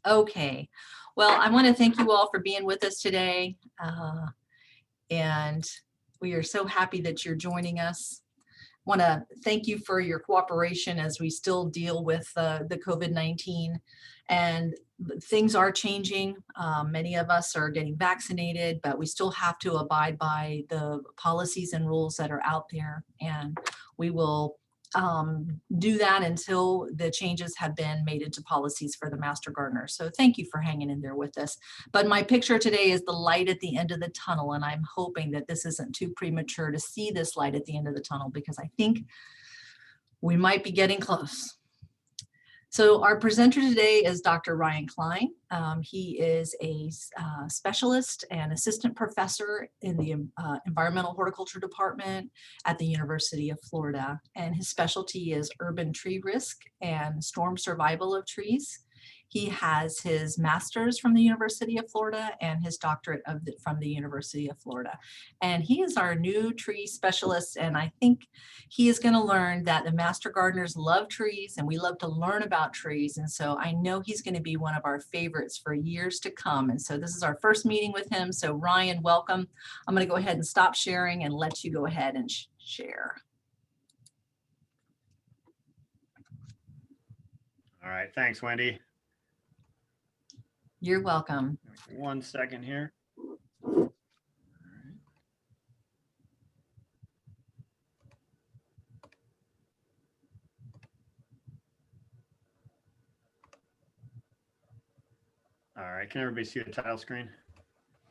Okay. Well, I want to thank you all for being with us today. And we are so happy that you're joining us. Want to thank you for your cooperation as we still deal with the COVID-19, and things are changing. Many of us are getting vaccinated, but we still have to abide by the policies and rules that are out there, and we will do that until the changes have been made into policies for the master gardener. So thank you for hanging in there with us. But my picture today is the light at the end of the tunnel, and I'm hoping that this isn't too premature to see this light at the end of the tunnel, because I think we might be getting close. So our presenter today is Dr. Ryan Klein. He is a specialist and assistant professor in the Environmental Horticulture Department at the University of Florida. And his specialty is urban tree risk and storm survival of trees. He has his master's from the University of Florida and his doctorate from the University of Florida. And he is our new tree specialist. And I think he is going to learn that the master gardeners love trees and we love to learn about trees. And so I know he's going to be one of our favorites for years to come. And so this is our first meeting with him. So Ryan, welcome. I'm going to go ahead and stop sharing and let you go ahead and share. All right. Thanks, Wendy. You're welcome. 1 second here. All right, can everybody see the title screen?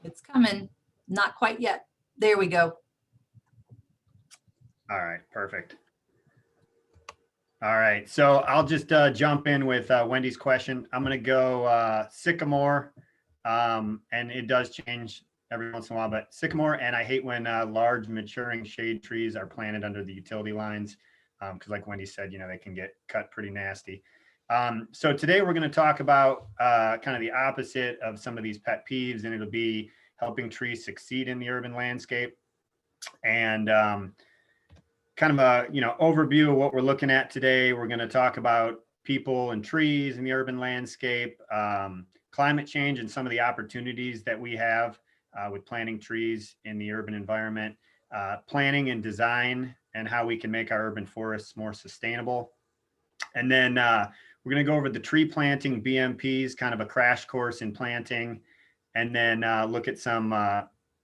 It's coming. Not quite yet. There we go. All right, perfect. All right, so I'll just jump in with Wendy's question. I'm going to go sycamore, and it does change every once in a while, but sycamore, and I hate when large maturing shade trees are planted under the utility lines, because like Wendy said, you know, they can get cut pretty nasty. So today we're going to talk about kind of the opposite of some of these pet peeves, and it'll be helping trees succeed in the urban landscape, and kind of a overview of what we're looking at today. We're going to talk about people and trees in the urban landscape, climate change, and some of the opportunities that we have with planting trees in the urban environment, planning and design, and how we can make our urban forests more sustainable. And then we're going to go over the tree planting BMPs, kind of a crash course in planting, and then look at some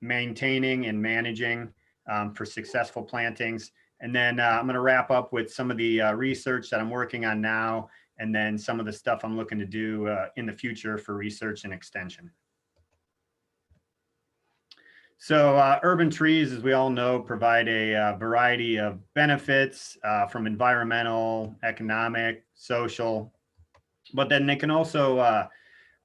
maintaining and managing for successful plantings. And then I'm going to wrap up with some of the research that I'm working on now, and then some of the stuff I'm looking to do in the future for research and extension. So urban trees, as we all know, provide a variety of benefits from environmental, economic, social, but then they can also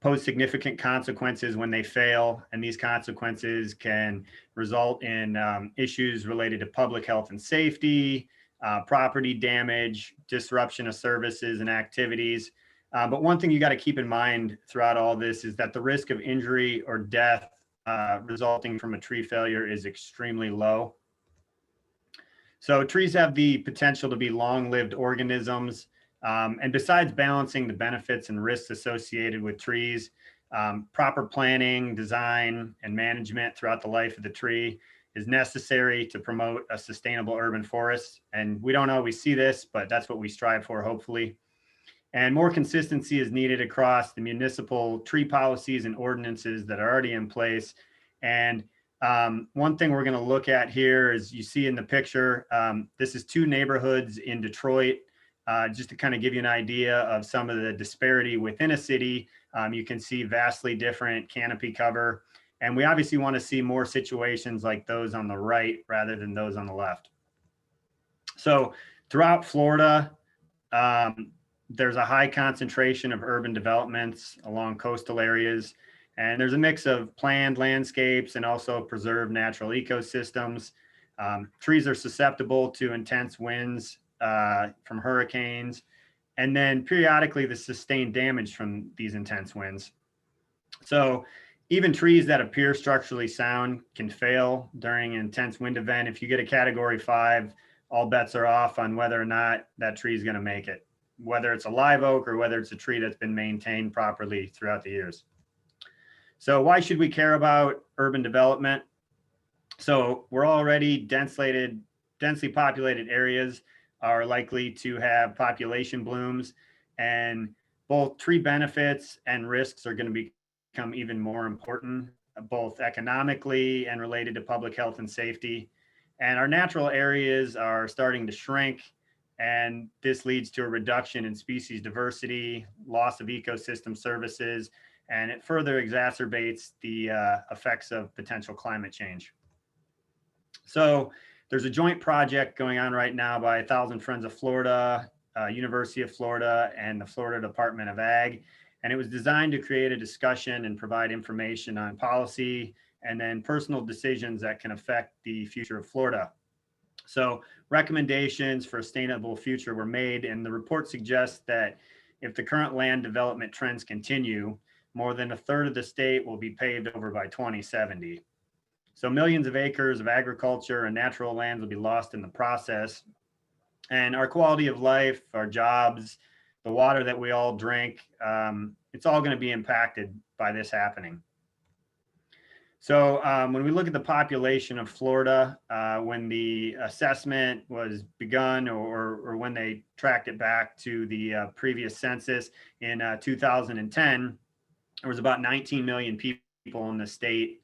pose significant consequences when they fail. And these consequences can result in issues related to public health and safety, property damage, disruption of services and activities. But one thing you got to keep in mind throughout all this is that the risk of injury or death resulting from a tree failure is extremely low. So trees have the potential to be long-lived organisms. And besides balancing the benefits and risks associated with trees, proper planning, design, and management throughout the life of the tree is necessary to promote a sustainable urban forest. And we don't always see this, but that's what we strive for, hopefully. And more consistency is needed across the municipal tree policies and ordinances that are already in place. And one thing we're going to look at here is, you see in the picture, this is 2 neighborhoods in Detroit. Just to kind of give you an idea of some of the disparity within a city. You can see vastly different canopy cover. And we obviously want to see more situations like those on the right rather than those on the left. So throughout Florida, there's a high concentration of urban developments along coastal areas. And there's a mix of planned landscapes and also preserved natural ecosystems. Trees are susceptible to intense winds from hurricanes, and then periodically the sustained damage from these intense winds. So even trees that appear structurally sound can fail during an intense wind event. If you get a Category 5, all bets are off on whether or not that tree is going to make it. whether it's a live oak or whether it's a tree that's been maintained properly throughout the years. So why should we care about urban development? So we're already densely populated areas are likely to have population blooms, and both tree benefits and risks are going to become even more important, both economically and related to public health and safety. And our natural areas are starting to shrink, and this leads to a reduction in species diversity, loss of ecosystem services, and it further exacerbates the effects of potential climate change. So there's a joint project going on right now by 1,000 Friends of Florida, University of Florida, and the Florida Department of Ag. And it was designed to create a discussion and provide information on policy and then personal decisions that can affect the future of Florida. So recommendations for a sustainable future were made, and the report suggests that if the current land development trends continue, more than a third of the state will be paved over by 2070. So millions of acres of agriculture and natural lands will be lost in the process. And our quality of life, our jobs, the water that we all drink, it's all going to be impacted by this happening. So when we look at the population of Florida, when the assessment was begun or when they tracked it back to the previous census in 2010, there was about 19 million people in the state.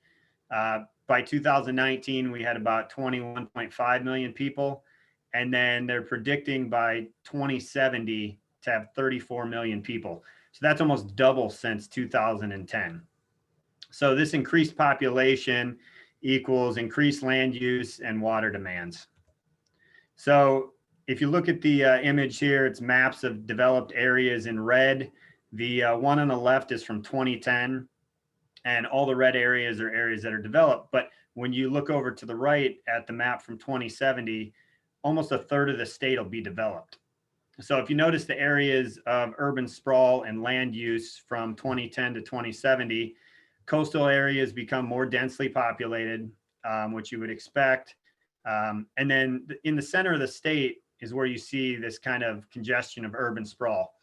By 2019, we had about 21.5 million people. And then they're predicting by 2070 to have 34 million people. So that's almost double since 2010. So this increased population equals increased land use and water demands. So if you look at the image here, it's maps of developed areas in red. The one on the left is from 2010. And all the red areas are areas that are developed. But when you look over to the right at the map from 2070, almost a third of the state will be developed. So if you notice the areas of urban sprawl and land use from 2010 to 2070, coastal areas become more densely populated, which you would expect. And then in the center of the state is where you see this kind of congestion of urban sprawl.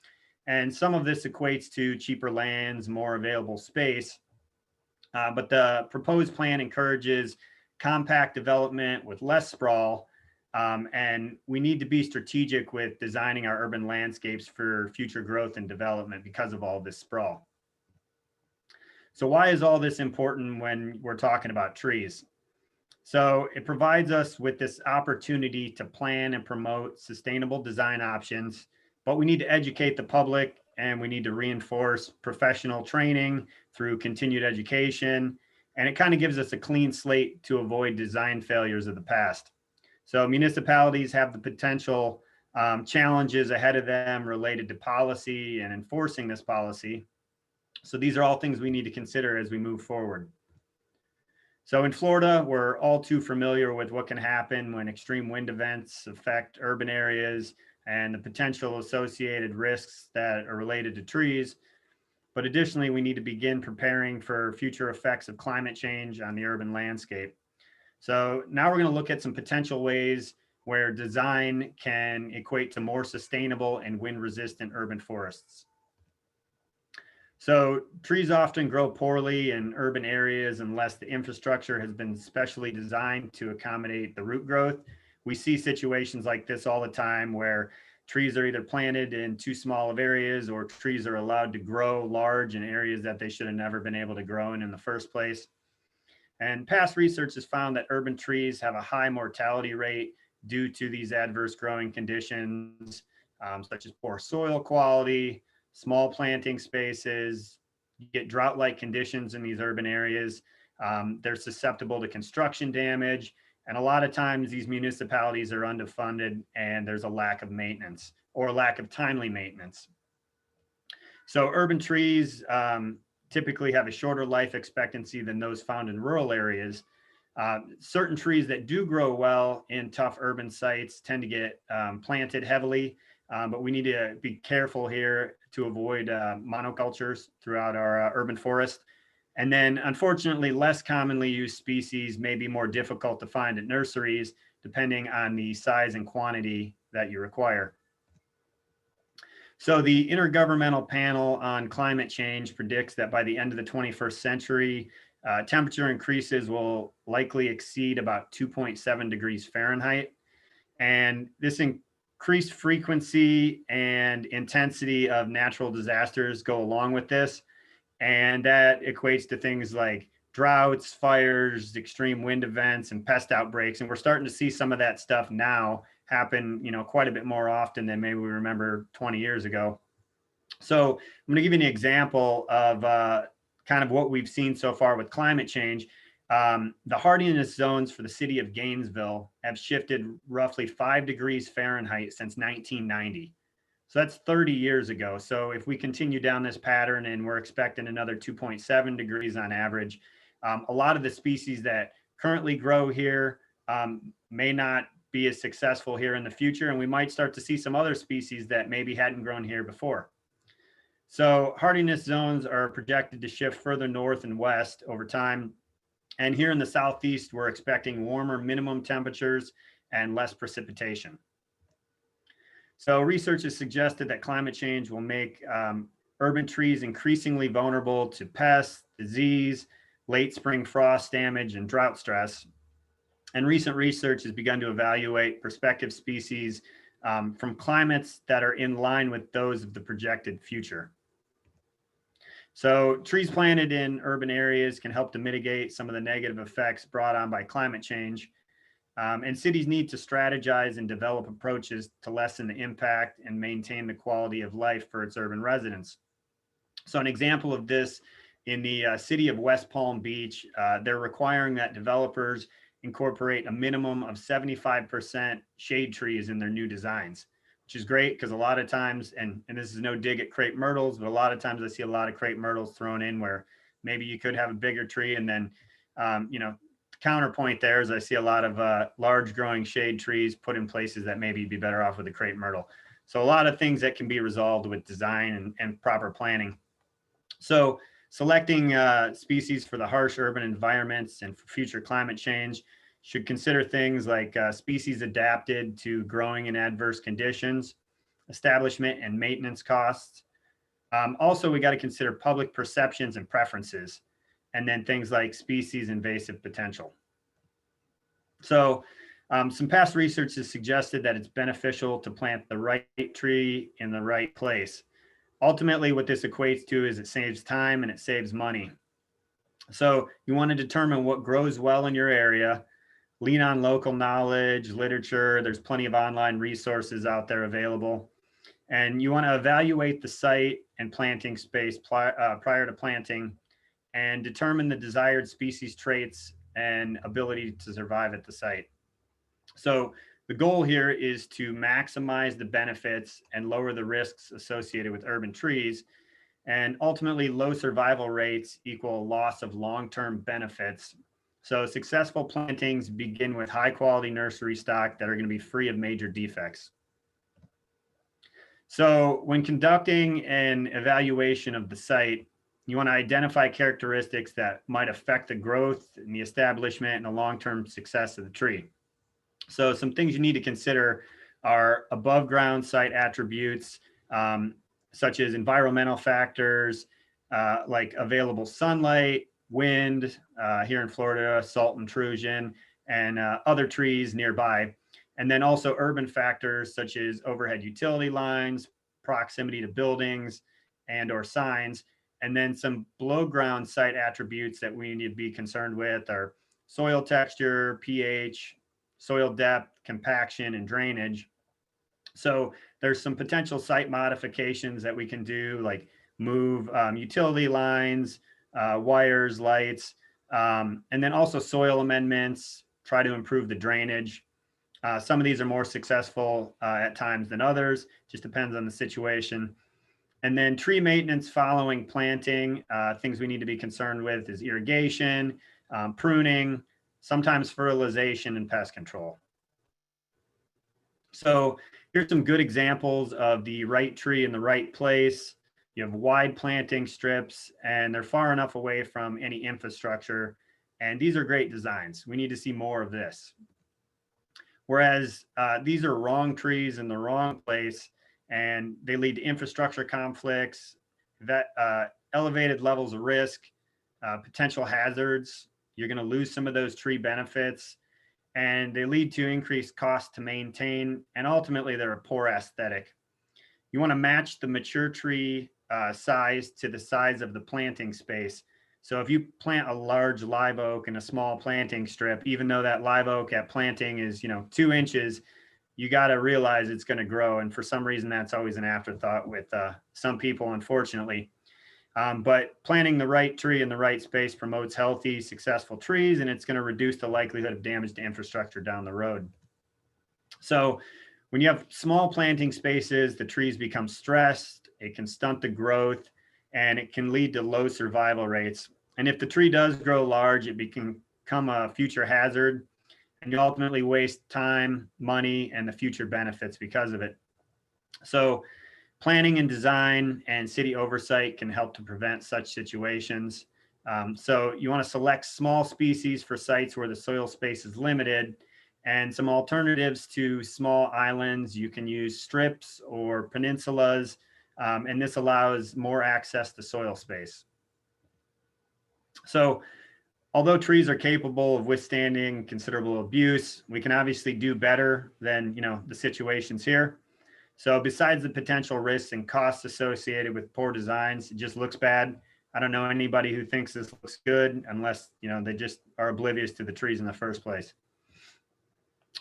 And some of this equates to cheaper lands, more available space. But the proposed plan encourages compact development with less sprawl. And we need to be strategic with designing our urban landscapes for future growth and development because of all this sprawl. So why is all this important when we're talking about trees? So it provides us with this opportunity to plan and promote sustainable design options, but we need to educate the public and we need to reinforce professional training through continued education. And it kind of gives us a clean slate to avoid design failures of the past. So municipalities have the potential challenges ahead of them related to policy and enforcing this policy. So these are all things we need to consider as we move forward. So in Florida, we're all too familiar with what can happen when extreme wind events affect urban areas and the potential associated risks that are related to trees. But additionally, we need to begin preparing for future effects of climate change on the urban landscape. So now we're going to look at some potential ways where design can equate to more sustainable and wind-resistant urban forests. So trees often grow poorly in urban areas unless the infrastructure has been specially designed to accommodate the root growth. We see situations like this all the time where trees are either planted in too small of areas or trees are allowed to grow large in areas that they should have never been able to grow in the first place. And past research has found that urban trees have a high mortality rate due to these adverse growing conditions, such as poor soil quality, small planting spaces. You get drought-like conditions in these urban areas. They're susceptible to construction damage. And a lot of times these municipalities are underfunded and there's a lack of maintenance or lack of timely maintenance. So urban trees typically have a shorter life expectancy than those found in rural areas. Certain trees that do grow well in tough urban sites tend to get planted heavily, but we need to be careful here to avoid monocultures throughout our urban forest. And then unfortunately, less commonly used species may be more difficult to find at nurseries, depending on the size and quantity that you require. So the Intergovernmental Panel on Climate Change predicts that by the end of the 21st century, temperature increases will likely exceed about 2.7 degrees Fahrenheit. And this increased frequency and intensity of natural disasters go along with this. And that equates to things like droughts, fires, extreme wind events, and pest outbreaks. And we're starting to see some of that stuff now happen, quite a bit more often than maybe we remember 20 years ago. So I'm going to give you an example of kind of what we've seen so far with climate change. The hardiness zones for the city of Gainesville have shifted roughly 5 degrees Fahrenheit since 1990. So that's 30 years ago. So if we continue down this pattern and we're expecting another 2.7 degrees on average, a lot of the species that currently grow here may not be as successful here in the future. And we might start to see some other species that maybe hadn't grown here before. So hardiness zones are projected to shift further north and west over time. And here in the Southeast, we're expecting warmer minimum temperatures and less precipitation. So research has suggested that climate change will make urban trees increasingly vulnerable to pests, disease, late spring frost damage, and drought stress. And recent research has begun to evaluate prospective species from climates that are in line with those of the projected future. So trees planted in urban areas can help to mitigate some of the negative effects brought on by climate change. And cities need to strategize and develop approaches to lessen the impact and maintain the quality of life for its urban residents. So an example of this in the city of West Palm Beach, they're requiring that developers incorporate a minimum of 75% shade trees in their new designs, which is great because a lot of times, and this is no dig at crepe myrtles, but a lot of times I see a lot of crepe myrtles thrown in where maybe you could have a bigger tree and then, counterpoint there is I see a lot of large growing shade trees put in places that maybe be better off with a crepe myrtle. So a lot of things that can be resolved with design and proper planning. So selecting species for the harsh urban environments and for future climate change should consider things like species adapted to growing in adverse conditions, establishment and maintenance costs. Also, we got to consider public perceptions and preferences, and then things like species invasive potential. So some past research has suggested that it's beneficial to plant the right tree in the right place. Ultimately, what this equates to is it saves time and it saves money. So you want to determine what grows well in your area, lean on local knowledge, literature. There's plenty of online resources out there available. And you want to evaluate the site and planting space prior to planting and determine the desired species traits and ability to survive at the site. So the goal here is to maximize the benefits and lower the risks associated with urban trees. And ultimately, low survival rates equal loss of long-term benefits. So successful plantings begin with high quality nursery stock that are going to be free of major defects. So when conducting an evaluation of the site, you want to identify characteristics that might affect the growth and the establishment and the long-term success of the tree. So some things you need to consider are above ground site attributes, such as environmental factors, like available sunlight, wind, here in Florida, salt intrusion, and other trees nearby. And then also urban factors such as overhead utility lines, proximity to buildings and or signs. And then some below ground site attributes that we need to be concerned with are soil texture, pH, soil depth, compaction, and drainage. So there's some potential site modifications that we can do, like move utility lines, wires, lights, and then also soil amendments, try to improve the drainage. Some of these are more successful at times than others, just depends on the situation. And then tree maintenance following planting, things we need to be concerned with is irrigation, pruning, sometimes fertilization and pest control. So here's some good examples of the right tree in the right place. You have wide planting strips and they're far enough away from any infrastructure. And these are great designs. We need to see more of this. Whereas these are wrong trees in the wrong place and they lead to infrastructure conflicts, elevated levels of risk, potential hazards. You're going to lose some of those tree benefits, and they lead to increased cost to maintain, and ultimately they're a poor aesthetic. You want to match the mature tree size to the size of the planting space. So if you plant a large live oak in a small planting strip, even though that live oak at planting is, 2 inches, you got to realize it's going to grow. And for some reason, that's always an afterthought with some people, unfortunately. But planting the right tree in the right space promotes healthy, successful trees, and it's going to reduce the likelihood of damage to infrastructure down the road. So when you have small planting spaces, the trees become stressed, it can stunt the growth, and it can lead to low survival rates. And if the tree does grow large, it can become a future hazard, and you ultimately waste time, money, and the future benefits because of it. So planning and design and city oversight can help to prevent such situations. So you want to select small species for sites where the soil space is limited, and some alternatives to small islands. You can use strips or peninsulas, and this allows more access to soil space. So although trees are capable of withstanding considerable abuse, we can obviously do better than the situations here. So besides the potential risks and costs associated with poor designs, it just looks bad. I don't know anybody who thinks this looks good unless they just are oblivious to the trees in the first place.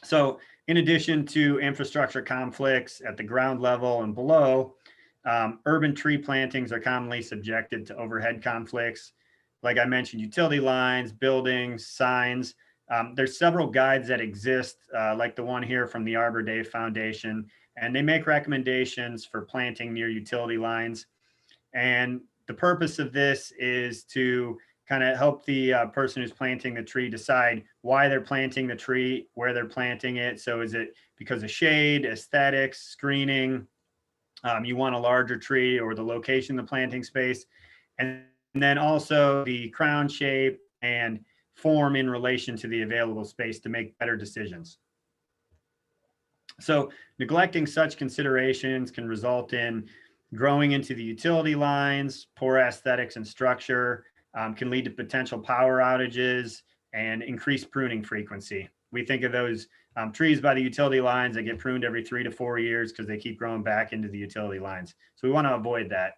So in addition to infrastructure conflicts at the ground level and below, urban tree plantings are commonly subjected to overhead conflicts. Like I mentioned, utility lines, buildings, signs. There's several guides that exist, like the one here from the Arbor Day Foundation, and they make recommendations for planting near utility lines. And the purpose of this is to kind of help the person who's planting the tree decide why they're planting the tree, where they're planting it. So is it because of shade, aesthetics, screening? You want a larger tree, or the location of the planting space. And then also the crown shape and form in relation to the available space to make better decisions. So neglecting such considerations can result in growing into the utility lines, poor aesthetics and structure, can lead to potential power outages and increased pruning frequency. We think of those trees by the utility lines that get pruned every 3 to 4 years because they keep growing back into the utility lines. So we want to avoid that.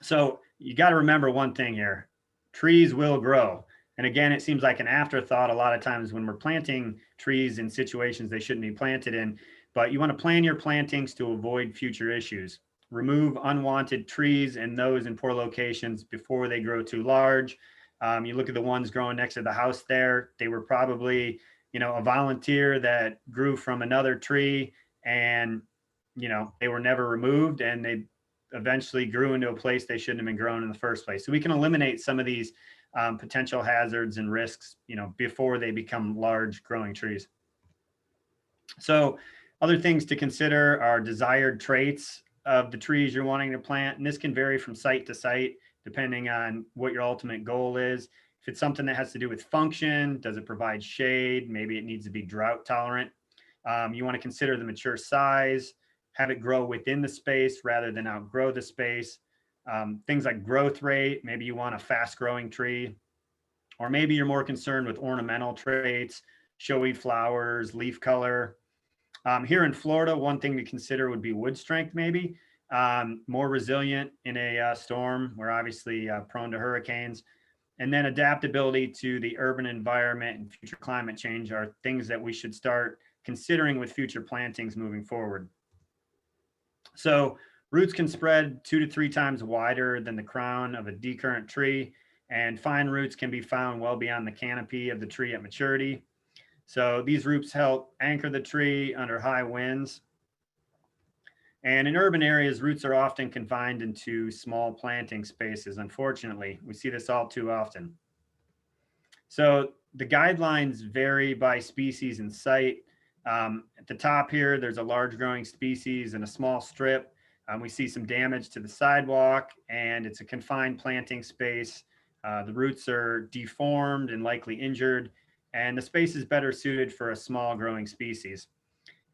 So you got to remember one thing here: trees will grow. And again, it seems like an afterthought a lot of times when we're planting trees in situations they shouldn't be planted in. But you want to plan your plantings to avoid future issues. Remove unwanted trees and those in poor locations before they grow too large. You look at the ones growing next to the house there, they were probably, a volunteer that grew from another tree, and, they were never removed, and they eventually grew into a place they shouldn't have been grown in the first place. So we can eliminate some of these potential hazards and risks, before they become large growing trees. So other things to consider are desired traits of the trees you're wanting to plant. And this can vary from site to site, depending on what your ultimate goal is. If it's something that has to do with function, does it provide shade? Maybe it needs to be drought tolerant. You want to consider the mature size, have it grow within the space rather than outgrow the space. Things like growth rate, maybe you want a fast growing tree, or maybe you're more concerned with ornamental traits, showy flowers, leaf color. Here in Florida, one thing to consider would be wood strength, maybe more resilient in a storm. We're obviously prone to hurricanes. And then adaptability to the urban environment and future climate change are things that we should start considering with future plantings moving forward. So roots can spread 2 to 3 times wider than the crown of a decurrent tree, and fine roots can be found well beyond the canopy of the tree at maturity. So these roots help anchor the tree under high winds. And in urban areas, roots are often confined into small planting spaces. Unfortunately, we see this all too often. So the guidelines vary by species and site. At the top here, there's a large growing species in a small strip. We see some damage to the sidewalk, and it's a confined planting space. The roots are deformed and likely injured, and the space is better suited for a small growing species.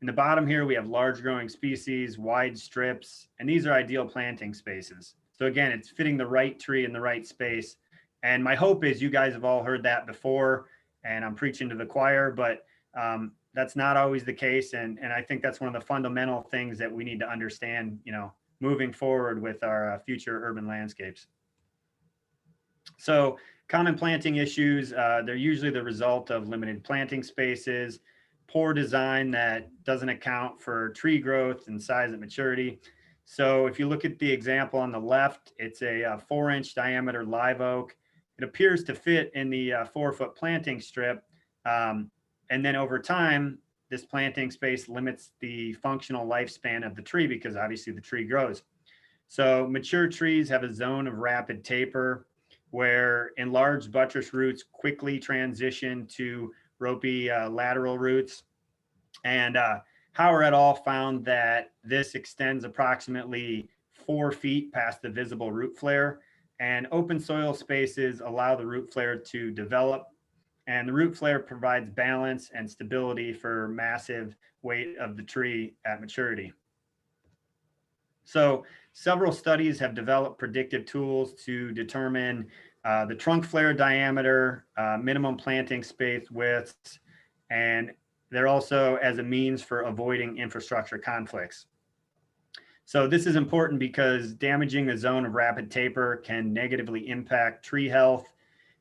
In the bottom here, we have large growing species, wide strips, and these are ideal planting spaces. So again, it's fitting the right tree in the right space. And my hope is you guys have all heard that before, and I'm preaching to the choir, but that's not always the case. And I think that's one of the fundamental things that we need to understand, moving forward with our future urban landscapes. So common planting issues, they're usually the result of limited planting spaces, poor design that doesn't account for tree growth and size at maturity. So if you look at the example on the left, it's a 4-inch diameter live oak. It appears to fit in the 4-foot planting strip. And then over time, this planting space limits the functional lifespan of the tree because obviously the tree grows. So mature trees have a zone of rapid taper where enlarged buttress roots quickly transition to ropey lateral roots. And Hauer et al. Found that this extends approximately 4 feet past the visible root flare, and open soil spaces allow the root flare to develop, and the root flare provides balance and stability for massive weight of the tree at maturity. So several studies have developed predictive tools to determine the trunk flare diameter, minimum planting space widths, and they're also as a means for avoiding infrastructure conflicts. So this is important because damaging a zone of rapid taper can negatively impact tree health,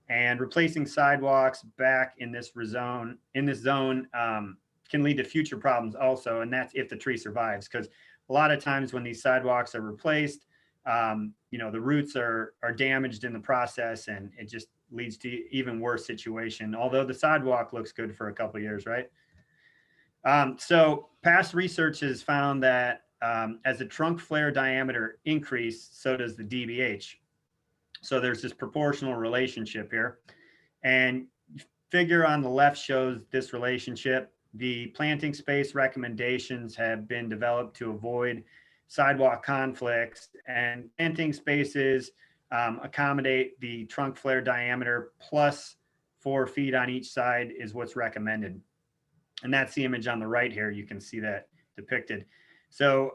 and replacing sidewalks back in this zone can lead to future problems also, and that's if the tree survives, because a lot of times when these sidewalks are replaced, the roots are damaged in the process, and it just leads to even worse situation, although the sidewalk looks good for a couple of years, right? So past research has found that as the trunk flare diameter increased, so does the DBH. So there's this proportional relationship here. And figure on the left shows this relationship. The planting space recommendations have been developed to avoid sidewalk conflicts, and planting spaces accommodate the trunk flare diameter plus 4 feet on each side is what's recommended. And that's the image on the right here. You can see that depicted. So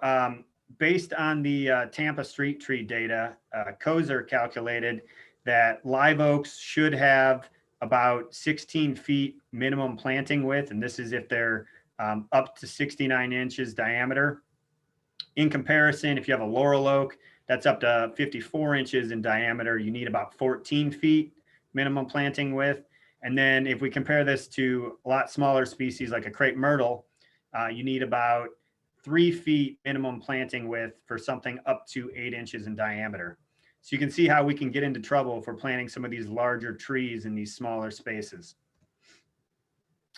based on the Tampa street tree data, Kozer calculated that live oaks should have about 16 feet minimum planting width, and this is if they're up to 69 inches diameter. In comparison, if you have a laurel oak that's up to 54 inches in diameter, you need about 14 feet minimum planting width. And then if we compare this to a lot smaller species like a crepe myrtle, you need about 3 feet minimum planting width for something up to 8 inches in diameter. So you can see how we can get into trouble if we're planting some of these larger trees in these smaller spaces.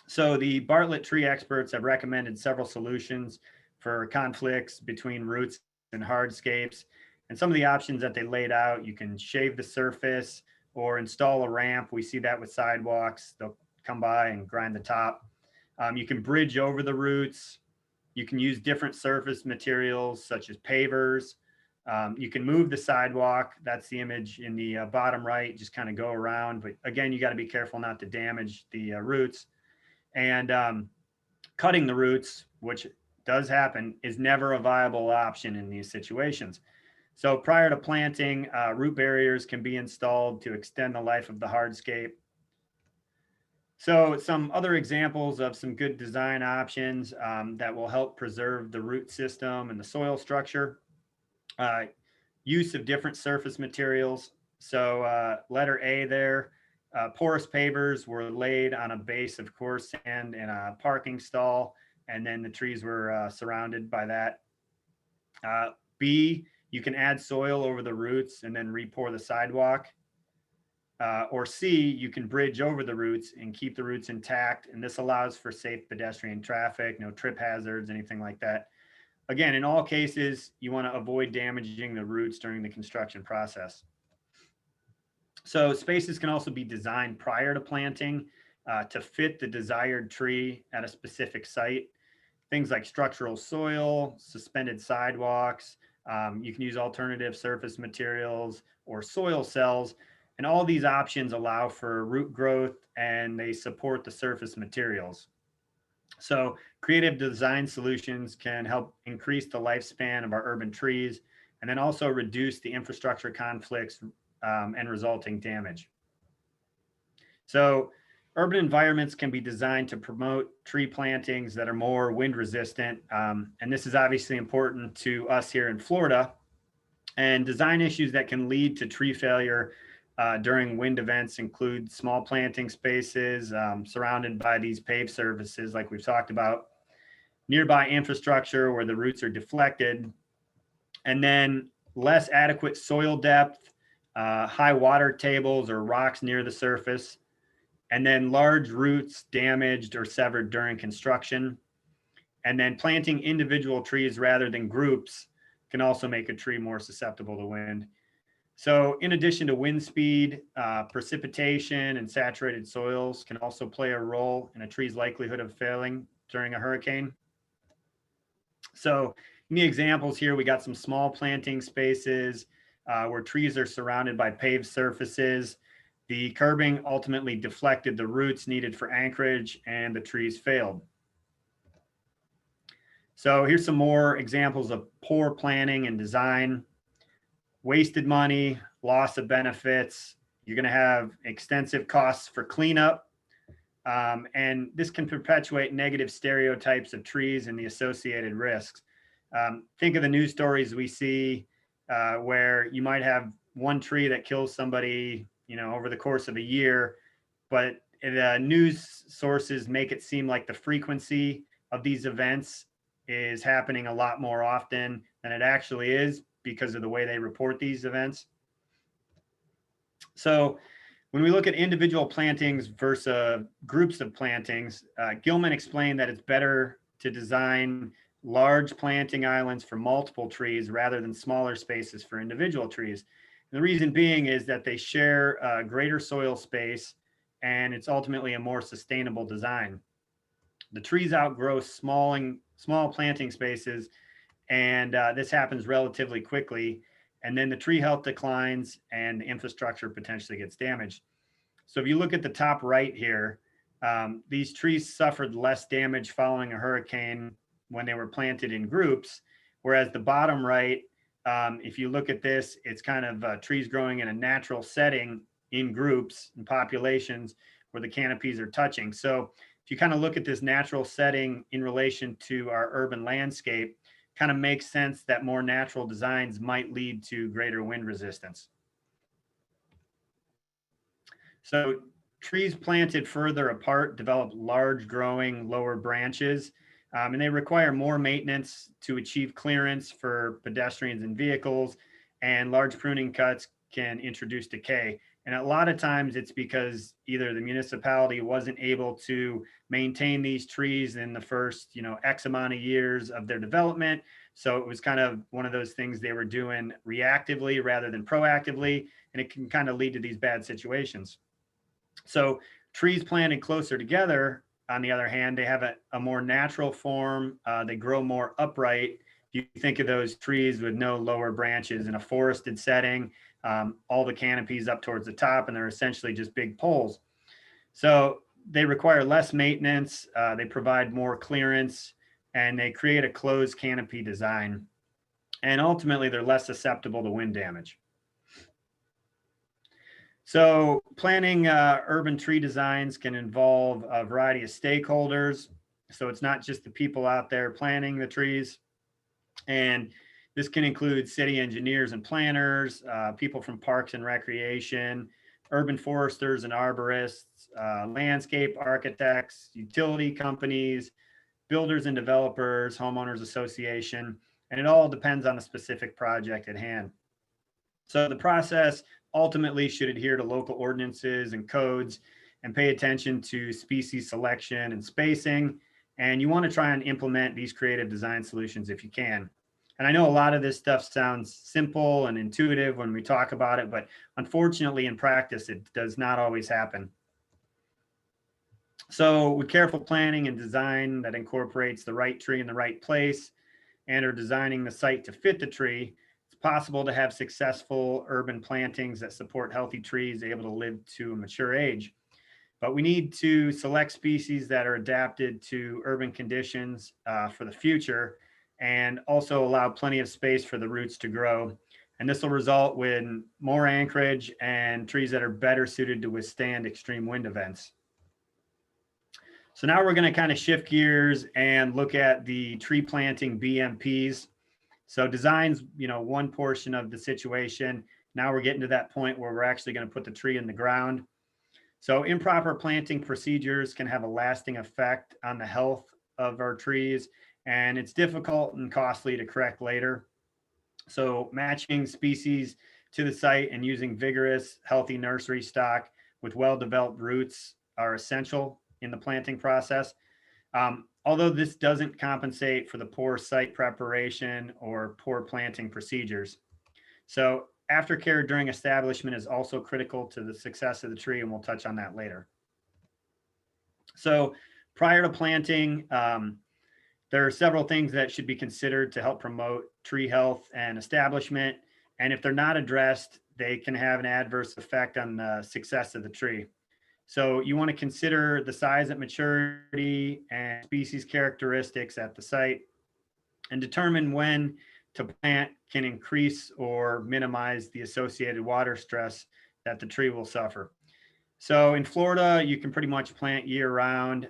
So the Bartlett tree experts have recommended several solutions for conflicts between roots and hardscapes. And some of the options that they laid out, you can shave the surface or install a ramp. We see that with sidewalks. They'll come by and grind the top. You can bridge over the roots. You can use different surface materials such as pavers. You can move the sidewalk. That's the image in the bottom right, just kind of go around. But again, you got to be careful not to damage the roots. And cutting the roots, which does happen, is never a viable option in these situations. So prior to planting, root barriers can be installed to extend the life of the hardscape. So some other examples of some good design options that will help preserve the root system and the soil structure. Use of different surface materials. So letter A there, porous pavers were laid on a base of coarse sand in a parking stall, and then the trees were surrounded by that. B, you can add soil over the roots and then re-pour the sidewalk. Or C, you can bridge over the roots and keep the roots intact, and this allows for safe pedestrian traffic, no trip hazards, anything like that. Again, in all cases, you want to avoid damaging the roots during the construction process. So spaces can also be designed prior to planting to fit the desired tree at a specific site. Things like structural soil, suspended sidewalks, you can use alternative surface materials or soil cells, and all these options allow for root growth and they support the surface materials. So creative design solutions can help increase the lifespan of our urban trees and then also reduce the infrastructure conflicts and resulting damage. So urban environments can be designed to promote tree plantings that are more wind resistant. And this is obviously important to us here in Florida. And design issues that can lead to tree failure during wind events include small planting spaces surrounded by these paved surfaces, like we've talked about, nearby infrastructure where the roots are deflected, and then less adequate soil depth, high water tables or rocks near the surface, and then large roots damaged or severed during construction. And then planting individual trees rather than groups can also make a tree more susceptible to wind. So in addition to wind speed, precipitation and saturated soils can also play a role in a tree's likelihood of failing during a hurricane. So in the examples here, we got some small planting spaces where trees are surrounded by paved surfaces. The curbing ultimately deflected the roots needed for anchorage and the trees failed. So here's some more examples of poor planning and design. Wasted money, loss of benefits. You're going to have extensive costs for cleanup. And this can perpetuate negative stereotypes of trees and the associated risks. Think of the news stories we see where you might have one tree that kills somebody, over the course of a year, but the news sources make it seem like the frequency of these events is happening a lot more often than it actually is because of the way they report these events. So when we look at individual plantings versus groups of plantings, Gilman explained that it's better to design large planting islands for multiple trees rather than smaller spaces for individual trees. And the reason being is that they share greater soil space and it's ultimately a more sustainable design. The trees outgrow small planting spaces, and this happens relatively quickly. And then the tree health declines and the infrastructure potentially gets damaged. So if you look at the top right here, these trees suffered less damage following a hurricane when they were planted in groups, whereas the bottom right, if you look at this, it's kind of trees growing in a natural setting in groups and populations where the canopies are touching. So if you kind of look at this natural setting in relation to our urban landscape, kind of makes sense that more natural designs might lead to greater wind resistance. So trees planted further apart develop large growing lower branches, and they require more maintenance to achieve clearance for pedestrians and vehicles, and large pruning cuts can introduce decay. And a lot of times it's because either the municipality wasn't able to maintain these trees in the first, X amount of years of their development. So it was kind of one of those things they were doing reactively rather than proactively, and it can kind of lead to these bad situations. So trees planted closer together, on the other hand, they have a more natural form. They grow more upright. If you think of those trees with no lower branches in a forested setting, all the canopies up towards the top, and they're essentially just big poles. So they require less maintenance. They provide more clearance, and they create a closed canopy design. And ultimately, they're less susceptible to wind damage. So planning urban tree designs can involve a variety of stakeholders. So it's not just the people out there planting the trees. And this can include city engineers and planners, people from parks and recreation, urban foresters and arborists, landscape architects, utility companies, builders and developers, homeowners association, and it all depends on the specific project at hand. So the process ultimately should adhere to local ordinances and codes and pay attention to species selection and spacing. And you want to try and implement these creative design solutions if you can. And I know a lot of this stuff sounds simple and intuitive when we talk about it, but unfortunately in practice, it does not always happen. So with careful planning and design that incorporates the right tree in the right place and are designing the site to fit the tree, it's possible to have successful urban plantings that support healthy trees able to live to a mature age. But we need to select species that are adapted to urban conditions for the future, and also allow plenty of space for the roots to grow. And this will result in more anchorage and trees that are better suited to withstand extreme wind events. So now we're going to kind of shift gears and look at the tree planting BMPs. So design's, one portion of the situation. Now we're getting to that point where we're actually going to put the tree in the ground. So improper planting procedures can have a lasting effect on the health of our trees, and it's difficult and costly to correct later. So matching species to the site and using vigorous, healthy nursery stock with well-developed roots are essential in the planting process. Although this doesn't compensate for the poor site preparation or poor planting procedures. So aftercare during establishment is also critical to the success of the tree, and we'll touch on that later. So prior to planting, there are several things that should be considered to help promote tree health and establishment. And if they're not addressed, they can have an adverse effect on the success of the tree. So you want to consider the size at maturity and species characteristics at the site, and determine when to plant can increase or minimize the associated water stress that the tree will suffer. So in Florida, you can pretty much plant year round.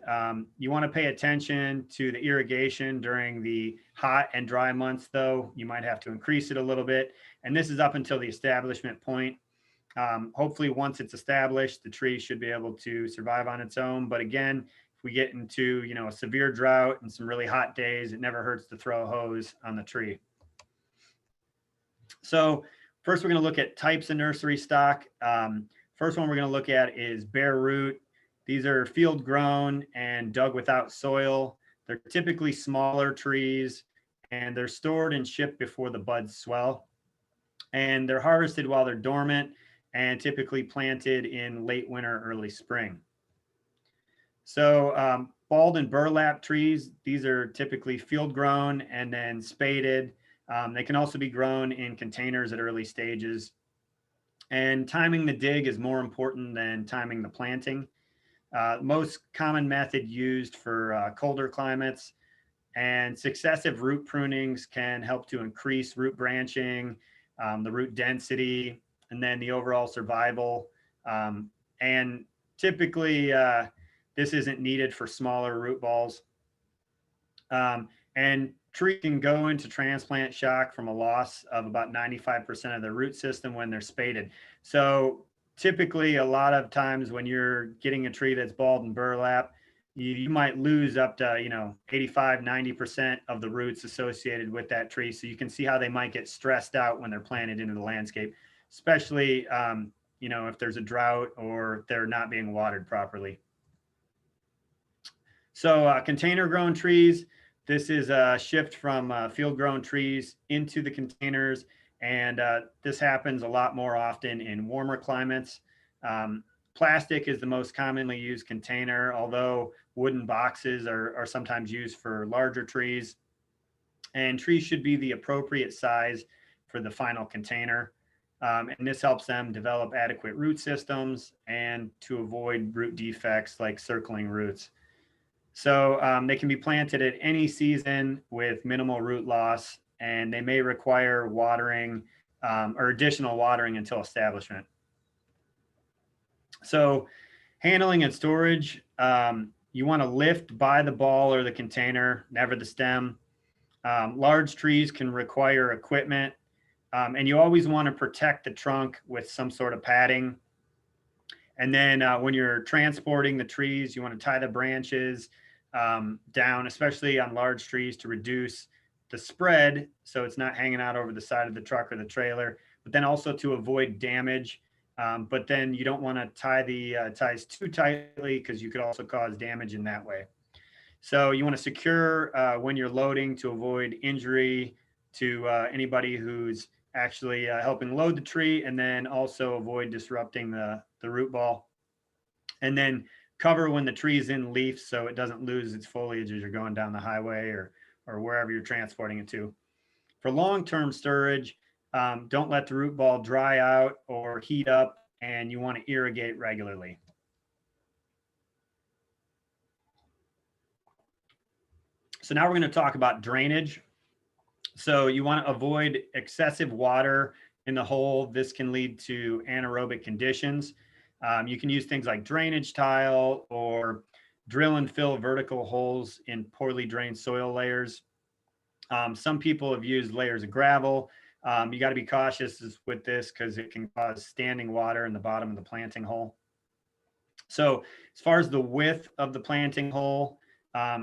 You want to pay attention to the irrigation during the hot and dry months, though. You might have to increase it a little bit. And this is up until the establishment point. Hopefully, once it's established, the tree should be able to survive on its own. But again, if we get into, a severe drought and some really hot days, it never hurts to throw a hose on the tree. So first, we're going to look at types of nursery stock. First one we're going to look at is bare root. These are field grown and dug without soil. They're typically smaller trees, and they're stored and shipped before the buds swell. And they're harvested while they're dormant and typically planted in late winter, early spring. So balled and burlap trees, these are typically field grown and then spaded. They can also be grown in containers at early stages. And timing the dig is more important than timing the planting. Most common method used for colder climates, and successive root prunings can help to increase root branching, the root density, and then the overall survival. And typically, this isn't needed for smaller root balls. And tree can go into transplant shock from a loss of about 95% of their root system when they're spaded. So typically, a lot of times when you're getting a tree that's balled and burlap, you might lose up to 85, 90% of the roots associated with that tree. So you can see how they might get stressed out when they're planted into the landscape, especially if there's a drought or they're not being watered properly. So container grown trees, this is a shift from field grown trees into the containers. And this happens a lot more often in warmer climates. Plastic is the most commonly used container, although wooden boxes are sometimes used for larger trees. And trees should be the appropriate size for the final container. And this helps them develop adequate root systems and to avoid root defects like circling roots. So they can be planted at any season with minimal root loss, and they may require watering or additional watering until establishment. So handling and storage, you want to lift by the ball or the container, never the stem. Large trees can require equipment, and you always want to protect the trunk with some sort of padding. And then when you're transporting the trees, you want to tie the branches down, especially on large trees, to reduce the spread so it's not hanging out over the side of the truck or the trailer, but then also to avoid damage. But then you don't want to tie the ties too tightly because you could also cause damage in that way. So you want to secure when you're loading to avoid injury to anybody who's actually helping load the tree, and then also avoid disrupting the root ball. And then cover when the tree is in leaf so it doesn't lose its foliage as you're going down the highway or wherever you're transporting it to. For long-term storage, don't let the root ball dry out or heat up, and you want to irrigate regularly. So now we're going to talk about drainage. So you want to avoid excessive water in the hole. This can lead to anaerobic conditions. You can use things like drainage tile or drill and fill vertical holes in poorly drained soil layers. Some people have used layers of gravel. You got to be cautious with this because it can cause standing water in the bottom of the planting hole. So as far as the width of the planting hole,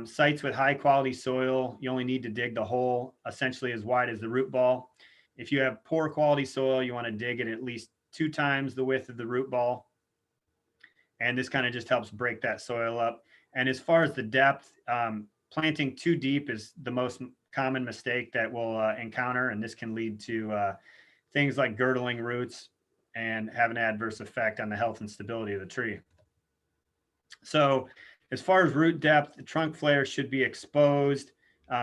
sites with high quality soil, you only need to dig the hole essentially as wide as the root ball. If you have poor quality soil, you want to dig it at least 2 times the width of the root ball. And this kind of just helps break that soil up. And as far as the depth, planting too deep is the most common mistake that we'll encounter. And this can lead to things like girdling roots and have an adverse effect on the health and stability of the tree. So as far as root depth, the trunk flare should be exposed.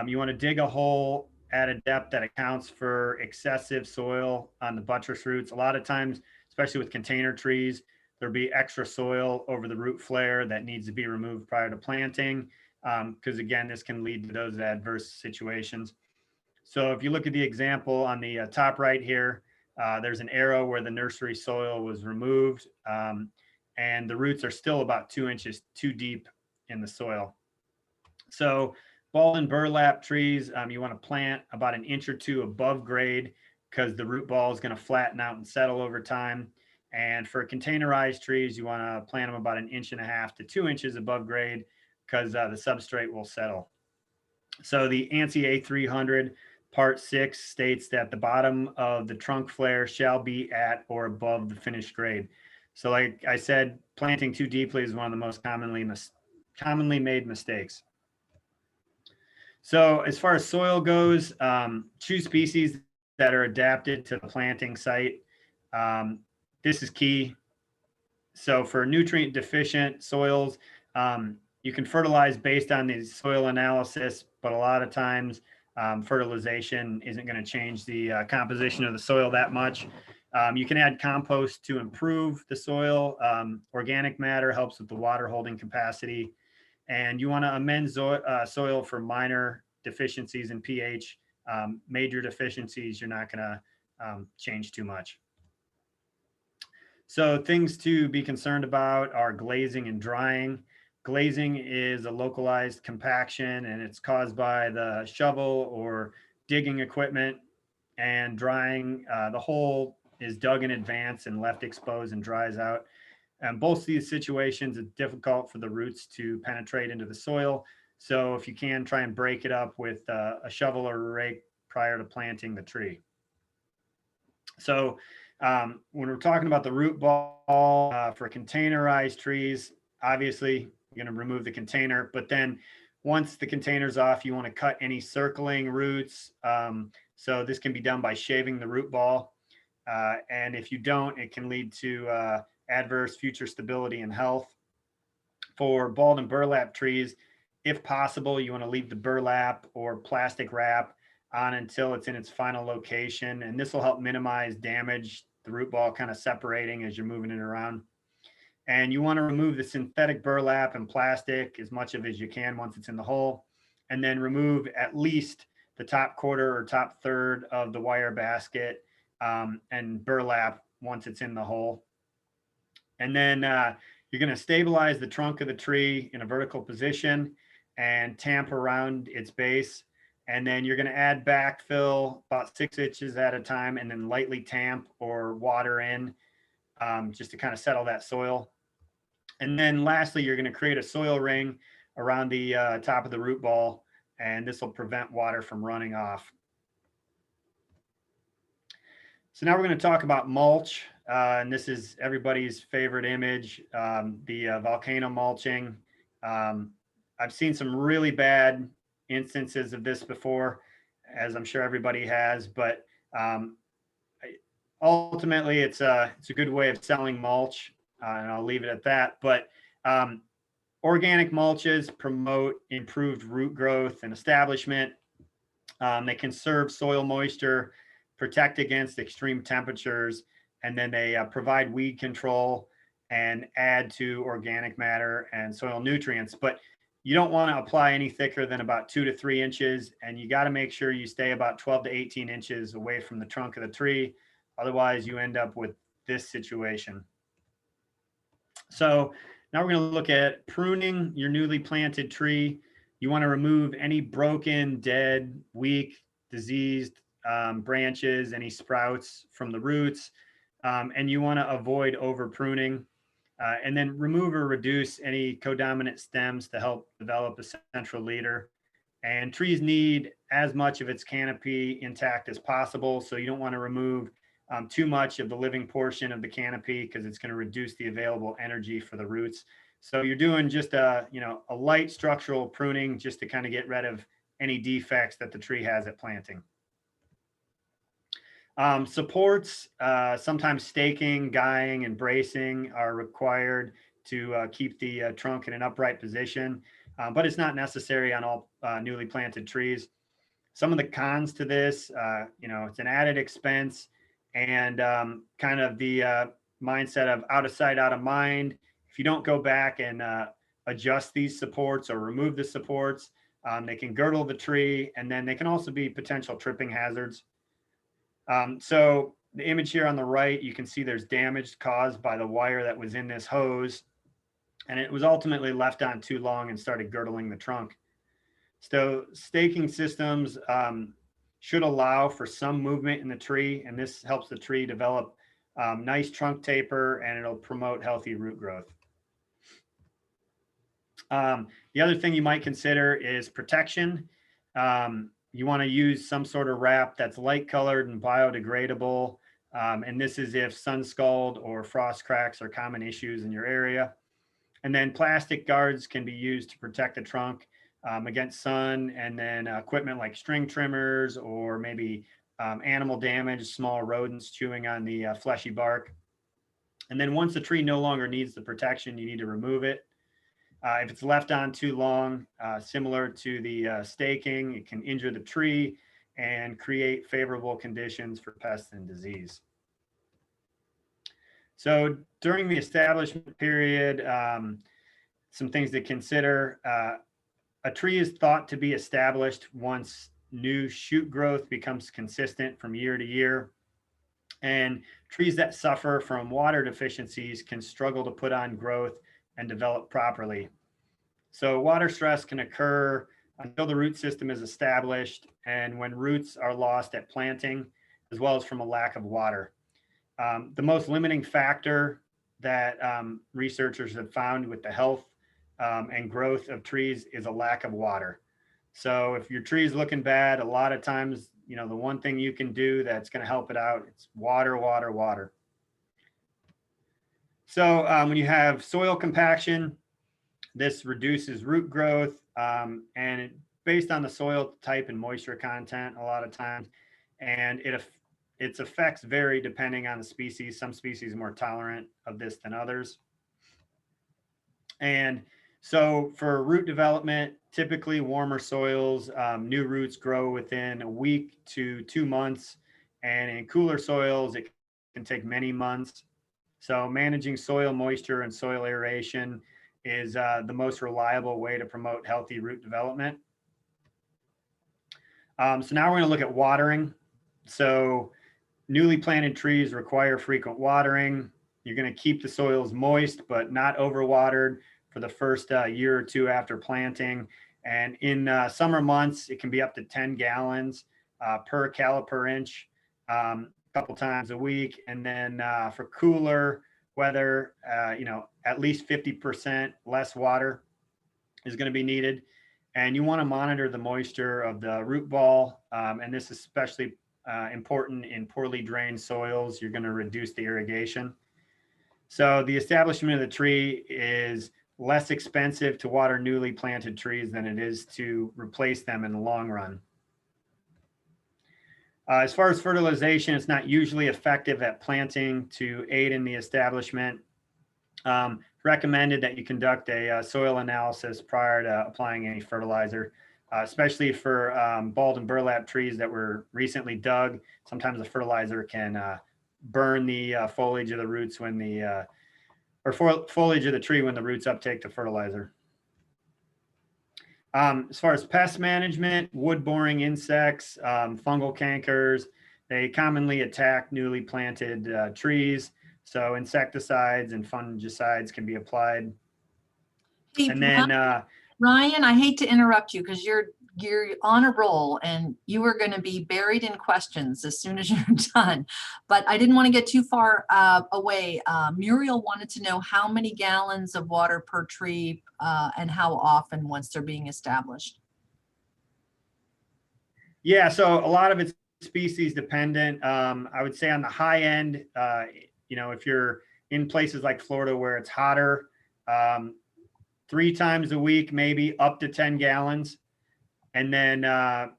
You want to dig a hole at a depth that accounts for excessive soil on the buttress roots. A lot of times, especially with container trees, there'll be extra soil over the root flare that needs to be removed prior to planting. Because again, this can lead to those adverse situations. So if you look at the example on the top right here, there's an arrow where the nursery soil was removed. And the roots are still about 2 inches too deep in the soil. So ball and burlap trees, you want to plant about 1 inch or 2 above grade because the root ball is going to flatten out and settle over time. And for containerized trees, you want to plant them about 1.5 inches to 2 inches above grade because the substrate will settle. So the ANSI A300 Part 6 states that the bottom of the trunk flare shall be at or above the finished grade. So like I said, planting too deeply is one of the most commonly made mistakes. So as far as soil goes, choose species that are adapted to the planting site. This is key. So for nutrient deficient soils, you can fertilize based on the soil analysis, but a lot of times fertilization isn't going to change the composition of the soil that much. You can add compost to improve the soil. Organic matter helps with the water holding capacity. And you want to amend soil for minor deficiencies in pH. Major deficiencies, you're not going to change too much. So things to be concerned about are glazing and drying. Glazing is a localized compaction and it's caused by the shovel or digging equipment. And drying, the hole is dug in advance and left exposed and dries out. And both of these situations, it's difficult for the roots to penetrate into the soil. So if you can, try and break it up with a shovel or a rake prior to planting the tree. So when we're talking about the root ball for containerized trees, obviously you're going to remove the container, but then once the container's off, you want to cut any circling roots. So this can be done by shaving the root ball. And if you don't, it can lead to adverse future stability and health. For balled and burlap trees, if possible, you want to leave the burlap or plastic wrap on until it's in its final location. And this will help minimize damage, the root ball kind of separating as you're moving it around. And you want to remove the synthetic burlap and plastic as much of as you can once it's in the hole. And then remove at least the top quarter or top third of the wire basket and burlap once it's in the hole. And then you're going to stabilize the trunk of the tree in a vertical position and tamp around its base. And then you're going to add backfill about 6 inches at a time and then lightly tamp or water in just to kind of settle that soil. And then lastly, you're going to create a soil ring around the top of the root ball, and this will prevent water from running off. So now we're going to talk about mulch, and this is everybody's favorite image, the volcano mulching. I've seen some really bad instances of this before, as I'm sure everybody has, but ultimately it's a good way of selling mulch, and I'll leave it at that. But organic mulches promote improved root growth and establishment. They conserve soil moisture, protect against extreme temperatures, and then they provide weed control and add to organic matter and soil nutrients. But You don't want to apply any thicker than about 2 to 3 inches, and you got to make sure you stay about 12 to 18 inches away from the trunk of the tree. Otherwise, you end up with this situation. So now we're going to look at pruning your newly planted tree. You want to remove any broken, dead, weak, diseased branches, any sprouts from the roots, and you want to avoid over pruning. And then remove or reduce any codominant stems to help develop a central leader. And trees need as much of its canopy intact as possible. So you don't want to remove too much of the living portion of the canopy because it's going to reduce the available energy for the roots. So you're doing just a light structural pruning just to kind of get rid of any defects that the tree has at planting. Supports, sometimes staking, guying, and bracing are required to keep the trunk in an upright position, but it's not necessary on all newly planted trees. Some of the cons to this, it's an added expense and kind of the mindset of out of sight, out of mind. If you don't go back and adjust these supports or remove the supports, they can girdle the tree, and then they can also be potential tripping hazards. So the image here on the right, you can see there's damage caused by the wire that was in this hose, and it was ultimately left on too long and started girdling the trunk. So staking systems should allow for some movement in the tree, and this helps the tree develop nice trunk taper, and it'll promote healthy root growth. The other thing you might consider is protection. You want to use some sort of wrap that's light colored and biodegradable. And this is if sun scald or frost cracks are common issues in your area. And then plastic guards can be used to protect the trunk against sun, and then equipment like string trimmers or maybe animal damage, small rodents chewing on the fleshy bark. And then once the tree no longer needs the protection, you need to remove it. If it's left on too long, similar to the staking, it can injure the tree and create favorable conditions for pests and disease. So during the establishment period, some things to consider. A tree is thought to be established once new shoot growth becomes consistent from year to year. And trees that suffer from water deficiencies can struggle to put on growth and develop properly. So water stress can occur until the root system is established and when roots are lost at planting, as well as from a lack of water. The most limiting factor that researchers have found with the health and growth of trees is a lack of water. So if your tree is looking bad, a lot of times, the one thing you can do that's going to help it out, it's water, water, water. So when you have soil compaction, this reduces root growth, and based on the soil type and moisture content a lot of times, and its effects vary depending on the species. Some species are more tolerant of this than others. And so for root development, typically warmer soils, new roots grow within a week to 2 months, and in cooler soils, it can take many months. So managing soil moisture and soil aeration is the most reliable way to promote healthy root development. So now we're going to look at watering. So newly planted trees require frequent watering. You're going to keep the soils moist, but not overwatered for the first year or two after planting. And in summer months, it can be up to 10 gallons per caliper inch, a couple times a week. And then for cooler weather, at least 50% less water is going to be needed. And you want to monitor the moisture of the root ball. And this is especially important in poorly drained soils. You're going to reduce the irrigation. So the establishment of the tree is less expensive to water newly planted trees than it is to replace them in the long run. As far as fertilization, it's not usually effective at planting to aid in the establishment. Recommended that you conduct a soil analysis prior to applying any fertilizer, especially for bald and burlap trees that were recently dug. Sometimes the fertilizer can burn the foliage of the roots when the foliage of the tree when the roots uptake the fertilizer. As far as pest management, wood boring insects, fungal cankers, they commonly attack newly planted trees. So insecticides and fungicides can be applied. Hey, And then, Ryan, I hate to interrupt you because you're on a roll and you are going to be buried in questions as soon as you're done. But I didn't want to get too far away. Muriel wanted to know how many gallons of water per tree and how often once they're being established. yeah, so a lot of it's species dependent. I would say on the high end, if you're in places like Florida where it's hotter, 3 times a week, maybe up to 10 gallons. And then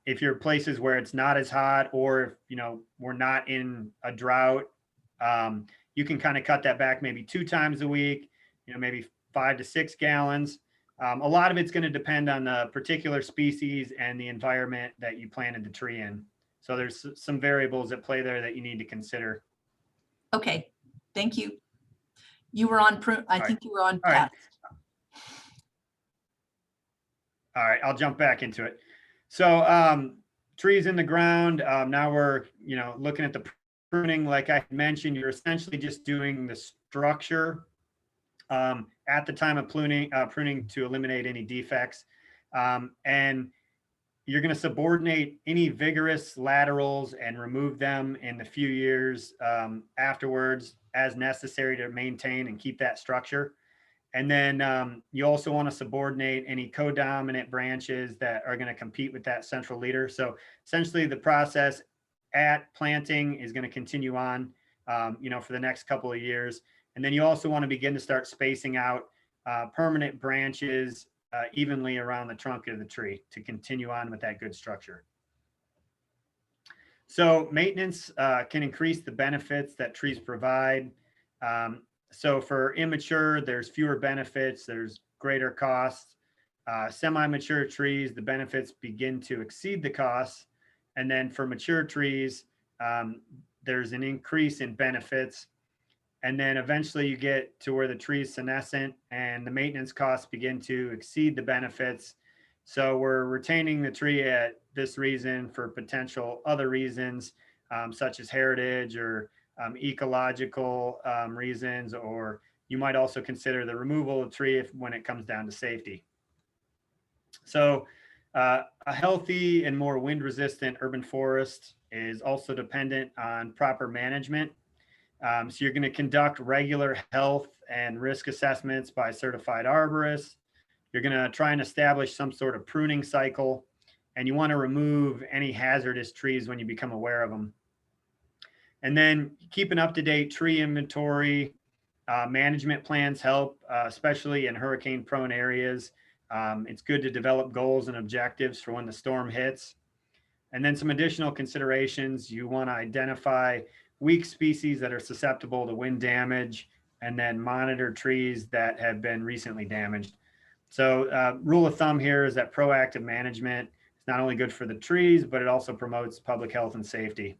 if you're places where it's not as hot, or if, we're not in a drought, you can kind of cut that back maybe 2 times a week, maybe 5 to 6 gallons. A lot of it's going to depend on the particular species and the environment that you planted the tree in. So there's some variables at play there that you need to consider. Okay, thank you. You were on, I think you were on pest. All right, I'll jump back into it. So trees in the ground, now we're, looking at the pruning. Like I mentioned, you're essentially just doing the structure at the time of pruning to eliminate any defects. And you're going to subordinate any vigorous laterals and remove them in the few years afterwards as necessary to maintain and keep that structure. And then you also want to subordinate any codominant branches that are going to compete with that central leader. So essentially the process at planting is going to continue on, for the next couple of years. And then you also want to begin to start spacing out permanent branches evenly around the trunk of the tree to continue on with that good structure. So maintenance can increase the benefits that trees provide. So for immature, there's fewer benefits, there's greater costs. Semi-mature trees, the benefits begin to exceed the costs. And then for mature trees, there's an increase in benefits. And then eventually you get to where the tree is senescent and the maintenance costs begin to exceed the benefits. So we're retaining the tree at this reason for potential other reasons, such as heritage or ecological reasons, or you might also consider the removal of the tree when it comes down to safety. So a healthy and more wind-resistant urban forest is also dependent on proper management. So you're going to conduct regular health and risk assessments by certified arborists. You're going to try and establish some sort of pruning cycle, and you want to remove any hazardous trees when you become aware of them. And then keep an up-to-date tree inventory. Management plans help, especially in hurricane-prone areas. It's good to develop goals and objectives for when the storm hits. And then some additional considerations. You want to identify weak species that are susceptible to wind damage, and then monitor trees that have been recently damaged. So rule of thumb here is that proactive management is not only good for the trees, but it also promotes public health and safety.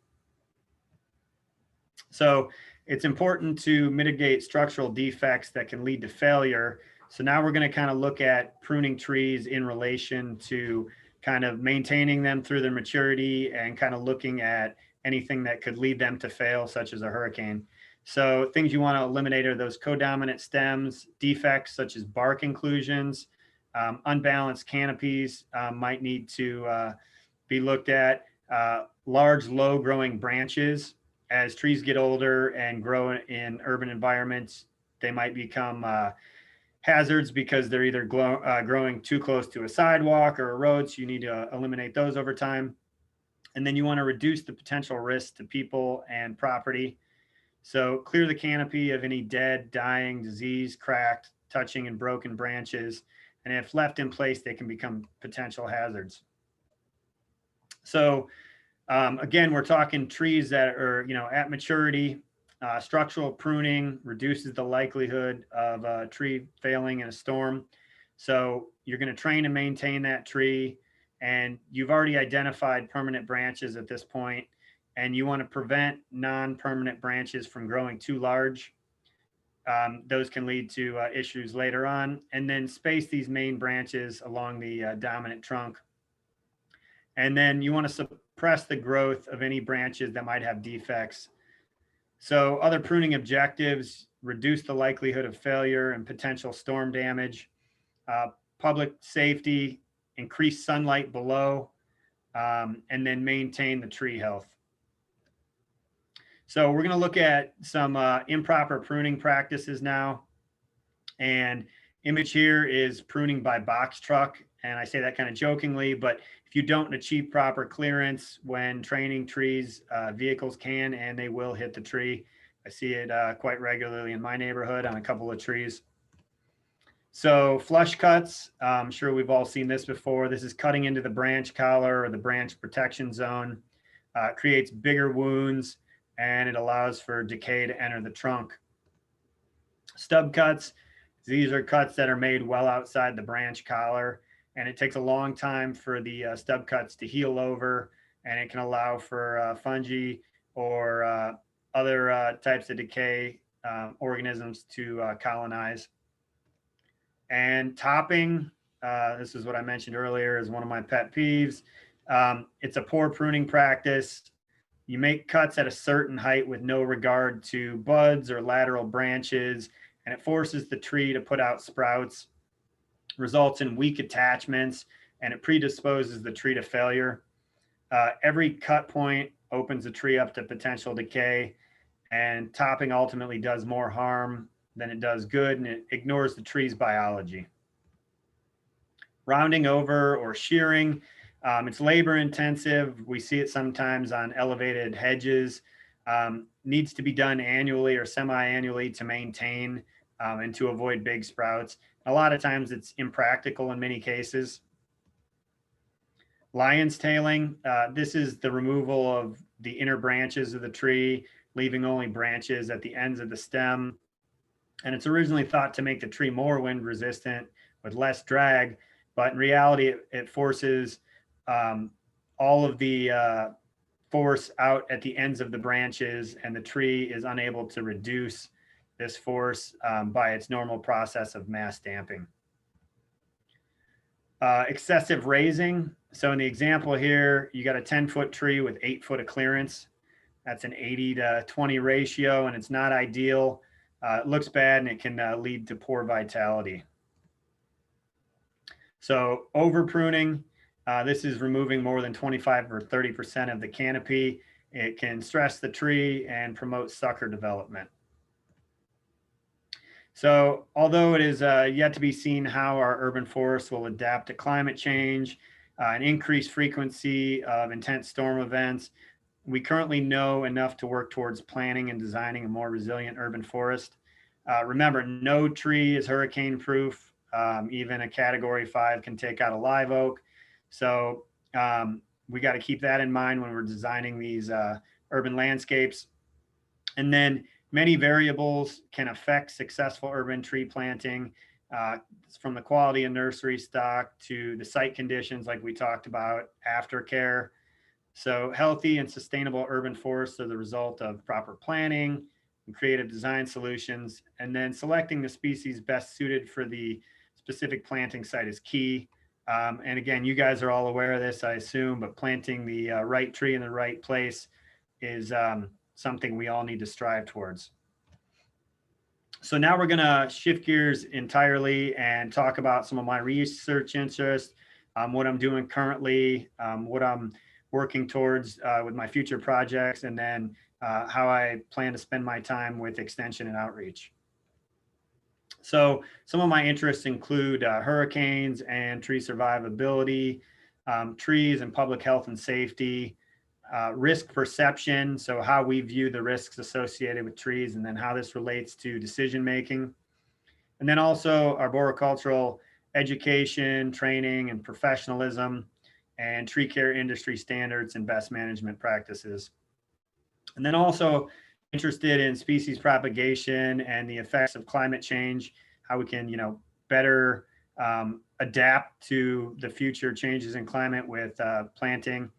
So it's important to mitigate structural defects that can lead to failure. So now we're going to kind of look at pruning trees in relation to kind of maintaining them through their maturity and kind of looking at anything that could lead them to fail, such as a hurricane. So things you want to eliminate are those codominant stems, defects such as bark inclusions, unbalanced canopies might need to be looked at, large, low-growing branches. As trees get older and grow in urban environments, they might become hazards because they're either growing too close to a sidewalk or a road, so you need to eliminate those over time. And then you want to reduce the potential risk to people and property. So clear the canopy of any dead, dying, diseased, cracked, touching, and broken branches. And if left in place, they can become potential hazards. So again, we're talking trees that are, at maturity. Structural pruning reduces the likelihood of a tree failing in a storm. So you're going to train and maintain that tree, and you've already identified permanent branches at this point, and you want to prevent non-permanent branches from growing too large. those can lead to issues later on. And then space these main branches along the dominant trunk. And then you want to suppress the growth of any branches that might have defects. So other pruning objectives: reduce the likelihood of failure and potential storm damage, public safety, increase sunlight below, and then maintain the tree health. So we're going to look at some improper pruning practices now. And image here is pruning by box truck. And I say that kind of jokingly, but if you don't achieve proper clearance when training trees, vehicles can and they will hit the tree. I see it quite regularly in my neighborhood on a couple of trees. So flush cuts, I'm sure we've all seen this before. This is cutting into the branch collar or the branch protection zone. Creates bigger wounds, and it allows for decay to enter the trunk. Stub cuts, these are cuts that are made well outside the branch collar, and it takes a long time for the stub cuts to heal over, and it can allow for fungi or other types of decay organisms to colonize. And topping, this is what I mentioned earlier, is one of my pet peeves. It's a poor pruning practice. You make cuts at a certain height with no regard to buds or lateral branches, and it forces the tree to put out sprouts, results in weak attachments, and it predisposes the tree to failure. Every cut point opens the tree up to potential decay, and topping ultimately does more harm than it does good, and it ignores the tree's biology. Rounding over or shearing, it's labor intensive. We see it sometimes on elevated hedges. Needs to be done annually or semi-annually to maintain and to avoid big sprouts. A lot of times it's impractical in many cases. Lion's tailing, this is the removal of the inner branches of the tree, leaving only branches at the ends of the stem. And it's originally thought to make the tree more wind resistant with less drag, but in reality, it forces all of the force out at the ends of the branches, and the tree is unable to reduce this force by its normal process of mass damping. Excessive raising. So in the example here, you got a 10-foot tree with 8 foot of clearance. That's an 80-20 ratio, and it's not ideal. It looks bad, and it can lead to poor vitality. So over-pruning, this is removing more than 25 or 30% of the canopy. It can stress the tree and promote sucker development. So although it is yet to be seen how our urban forests will adapt to climate change, an increased frequency of intense storm events, we currently know enough to work towards planning and designing a more resilient urban forest. Remember, no tree is hurricane proof. Even a Category 5 can take out a live oak. So we got to keep that in mind when we're designing these urban landscapes. And then many variables can affect successful urban tree planting, from the quality of nursery stock to the site conditions like we talked about, aftercare. So healthy and sustainable urban forests are the result of proper planning and creative design solutions. And then selecting the species best suited for the specific planting site is key. And again, you guys are all aware of this, I assume, but planting the right tree in the right place is something we all need to strive towards. So now we're going to shift gears entirely and talk about some of my research interests, what I'm doing currently, what I'm working towards with my future projects, and then how I plan to spend my time with extension and outreach. So some of my interests include hurricanes and tree survivability, trees and public health and safety, risk perception, so how we view the risks associated with trees and then how this relates to decision making. And then also arboricultural education, training, and professionalism, and tree care industry standards and best management practices. And then also interested in species propagation and the effects of climate change, how we can, better adapt to the future changes in climate with planting.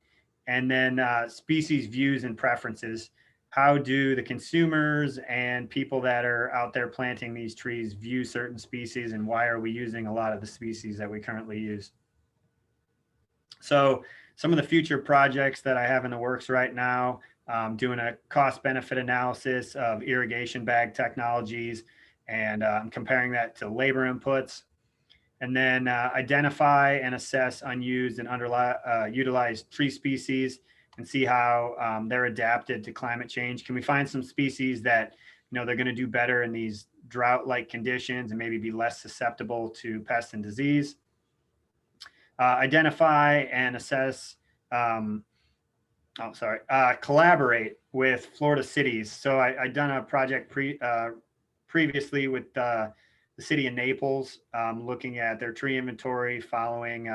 And then species views and preferences, how do the consumers and people that are out there planting these trees view certain species, and why are we using a lot of the species that we currently use? So some of the future projects that I have in the works right now, doing a cost benefit analysis of irrigation bag technologies, and comparing that to labor inputs, and then identify and assess unused and utilized tree species and see how they're adapted to climate change. Can we find some species that, they're going to do better in these drought-like conditions and maybe be less susceptible to pest and disease? Identify and assess, collaborate with Florida cities. So I've done a project previously with the city of Naples, looking at their tree inventory following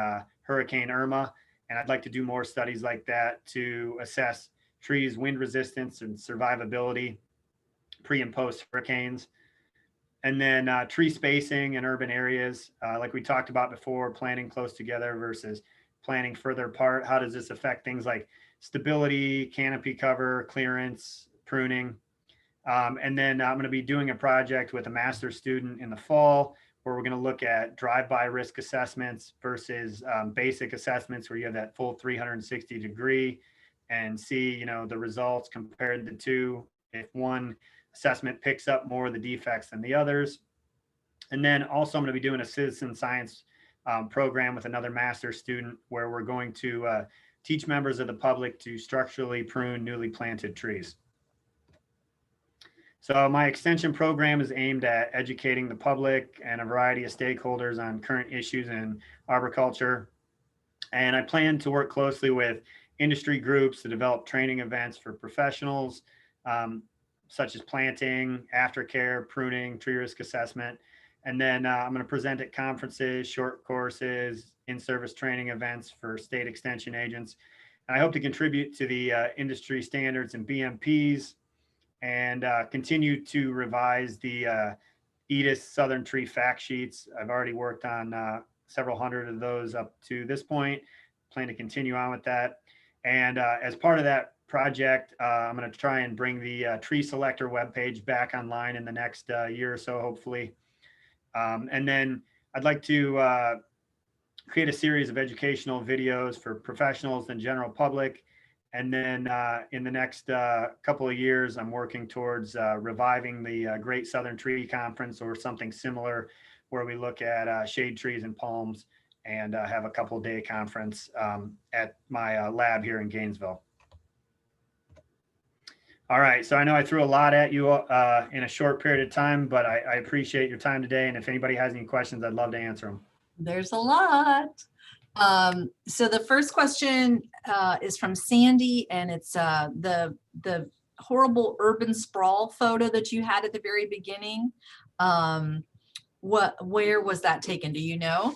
Hurricane Irma. And I'd like to do more studies like that to assess trees' wind resistance and survivability pre and post hurricanes. And then tree spacing in urban areas, like we talked about before, planting close together versus planting further apart. How does this affect things like stability, canopy cover, clearance, pruning? And then I'm going to be doing a project with a master's student in the fall where we're going to look at drive-by risk assessments versus basic assessments where you have that full 360-degree and see, the results compared to the two. If one assessment picks up more of the defects than the others. And then also I'm going to be doing a citizen science program with another master's student where we're going to teach members of the public to structurally prune newly planted trees. So my extension program is aimed at educating the public and a variety of stakeholders on current issues in arboriculture. And I plan to work closely with industry groups to develop training events for professionals, such as planting, aftercare, pruning, tree risk assessment. And then I'm going to present at conferences, short courses, in-service training events for state extension agents. And I hope to contribute to the industry standards and BMPs, and continue to revise the EDIS Southern Tree fact sheets. I've already worked on several hundred of those up to this point. Plan to continue on with that. And as part of that project, I'm going to try and bring the tree selector webpage back online in the next year or so, hopefully. And then I'd like to create a series of educational videos for professionals and general public. And then in the next couple of years, I'm working towards reviving the Great Southern Tree Conference or something similar, where we look at shade trees and palms and have a couple-day conference at my lab here in Gainesville. All right, so I know I threw a lot at you in a short period of time, but I appreciate your time today. And if anybody has any questions, I'd love to answer them. There's a lot. So the first question is from Sandy, and it's the horrible urban sprawl photo that you had at the very beginning. Where was that taken? Do you know?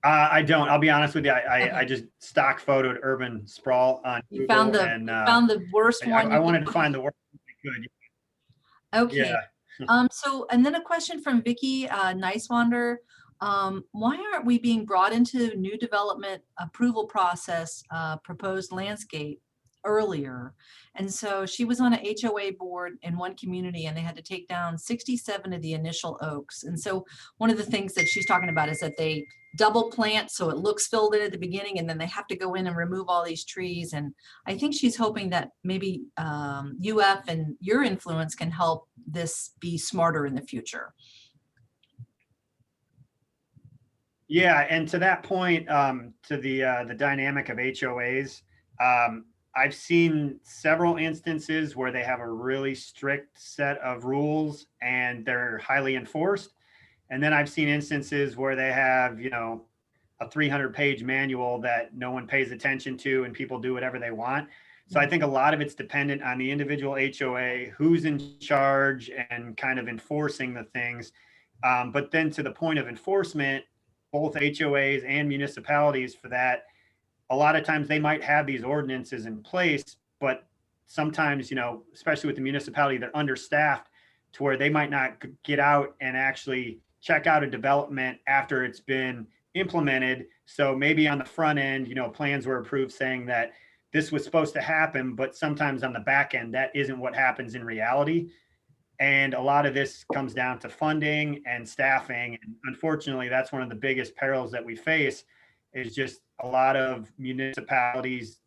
I don't. I'll be honest with you. I just stock photoed urban sprawl on You Google, found the and found the worst one. I wanted to find the worst I could. Okay. Yeah. So, and then a question from Vicky Nicewander. Why aren't we being brought into new development approval process, proposed landscape earlier? And so she was on an HOA board in one community and they had to take down 67 of the initial oaks. And so one of the things that she's talking about is that they double plant so it looks filled in at the beginning, and then they have to go in and remove all these trees. And I think she's hoping that maybe UF and your influence can help this be smarter in the future. Yeah, and to that point, to the dynamic of HOAs, I've seen several instances where they have a really strict set of rules and they're highly enforced. And then I've seen instances where they have, a 300-page manual that no one pays attention to and people do whatever they want. So I think a lot of it's dependent on the individual HOA, who's in charge and kind of enforcing the things. But then to the point of enforcement, both HOAs and municipalities for that, a lot of times they might have these ordinances in place, but sometimes, especially with the municipality, they're understaffed to where they might not get out and actually check out a development after it's been implemented. So maybe on the front end, plans were approved saying that this was supposed to happen, but sometimes on the back end, that isn't what happens in reality. And a lot of this comes down to funding and staffing. And unfortunately, that's one of the biggest perils that we face, is just a lot of municipalities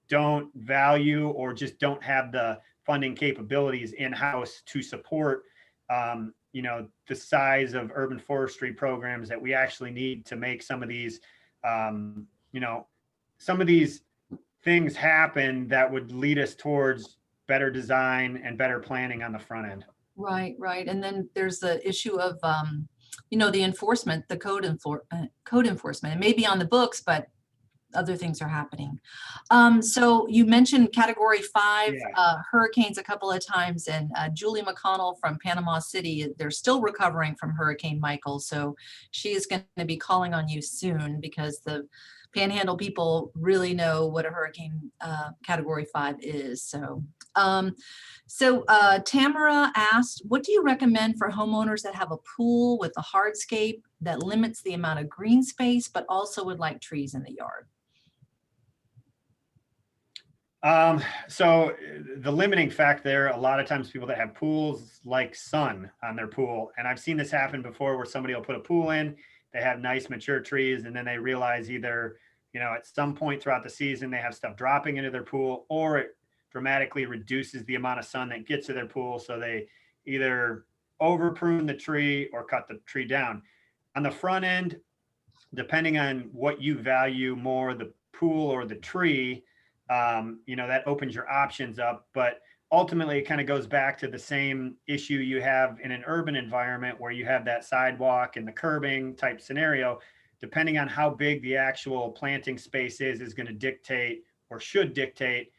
don't value or just don't have the funding capabilities in-house to support the size of urban forestry programs that we actually need to make some of these some of these things happen that would lead us towards better design and better planning on the front end. Right, right. And then there's the issue of, the enforcement, the code enforcement. It may be on the books, but other things are happening. So you mentioned Category 5 hurricanes a couple of times, and Julie McConnell from Panama City, they're still recovering from Hurricane Michael. So she is going to be calling on you soon, because the Panhandle people really know what a hurricane Category 5 is. So Tamara asked, what do you recommend for homeowners that have a pool with a hardscape that limits the amount of green space, but also would like trees in the yard? So the limiting fact there, a lot of times people that have pools like sun on their pool. And I've seen this happen before, where somebody will put a pool in, they have nice mature trees, and then they realize either, at some point throughout the season, they have stuff dropping into their pool, or it dramatically reduces the amount of sun that gets to their pool. So they either over prune the tree or cut the tree down. On the front end, depending on what you value more, the pool or the tree, that opens your options up. But ultimately, it kind of goes back to the same issue you have in an urban environment, where you have that sidewalk and the curbing type scenario. Depending on how big the actual planting space is going to dictate, or should dictate,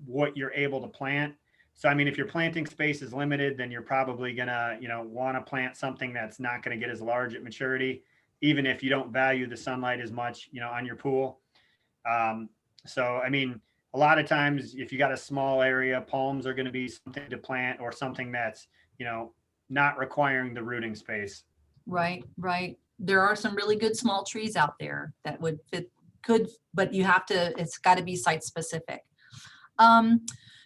what you're able to plant. So, I mean, if your planting space is limited, then you're probably going to, want to plant something that's not going to get as large at maturity, even if you don't value the sunlight as much, on your pool. So, I mean, a lot of times, if you got a small area, palms are going to be something to plant, or something that's, not requiring the rooting space. Right, right. There are some really good small trees out there that would fit, but it's got to be site specific.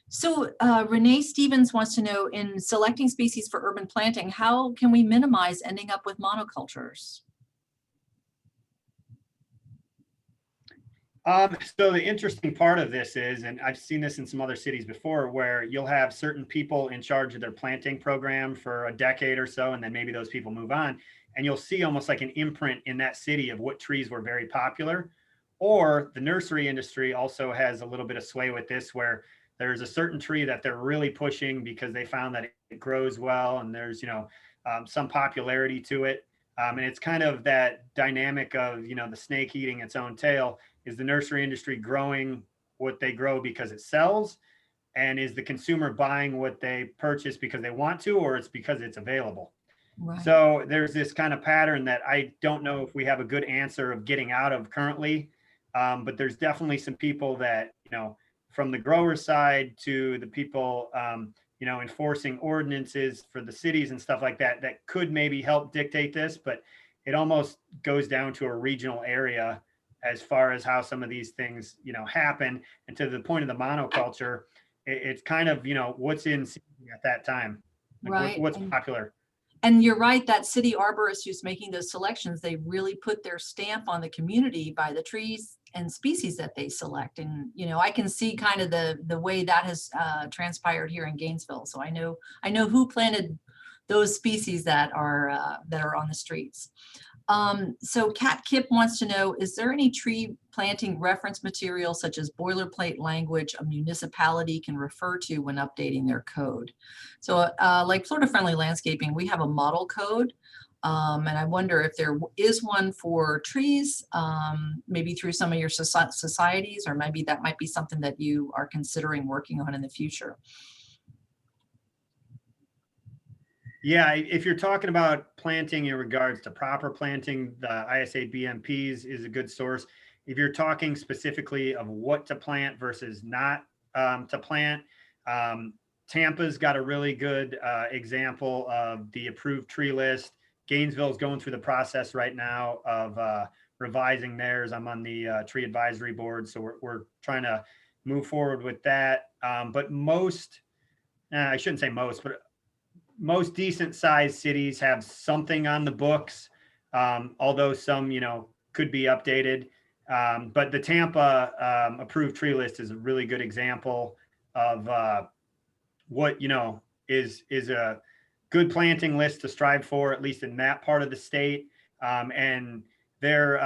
So Renee Stevens wants to know, in selecting species for urban planting, how can we minimize ending up with monocultures? So the interesting part of this is, and I've seen this in some other cities before, where you'll have certain people in charge of their planting program for a decade or so, and then maybe those people move on, and you'll see almost like an imprint in that city of what trees were very popular. Or the nursery industry also has a little bit of sway with this, where there's a certain tree that they're really pushing because they found that it grows well, and there's, some popularity to it. And it's kind of that dynamic of, the snake eating its own tail. Is the nursery industry growing what they grow because it sells? And is the consumer buying what they purchase because they want to, or it's because it's available? Right. So there's this kind of pattern that I don't know if we have a good answer of getting out of currently. But there's definitely some people that, from the grower side to the people, enforcing ordinances for the cities and stuff like that, that could maybe help dictate this. But it almost goes down to a regional area as far as how some of these things, happen. And to the point of the monoculture, it's kind of, what's in season at that time, like right. What's popular. And you're right, that city arborist who's making those selections, they really put their stamp on the community by the trees and species that they select. And, I can see kind of the way that has transpired here in Gainesville. So I know who planted those species that are on the streets. So Kat Kip wants to know, is there any tree planting reference material, such as boilerplate language a municipality can refer to when updating their code? So like Florida Friendly Landscaping, we have a model code. And I wonder if there is one for trees, maybe through some of your societies, or maybe that might be something that you are considering working on in the future. Yeah, if you're talking about planting in regards to proper planting, the ISA BMPs is a good source. If you're talking specifically of what to plant versus not to plant, Tampa's got a really good example of the approved tree list. Gainesville is going through the process right now of revising theirs. I'm on the tree advisory board, so we're trying to move forward with that. But most, I shouldn't say most, but most decent sized cities have something on the books, although some, could be updated. But the Tampa approved tree list is a really good example of what, is a good planting list to strive for, at least in that part of the state. And their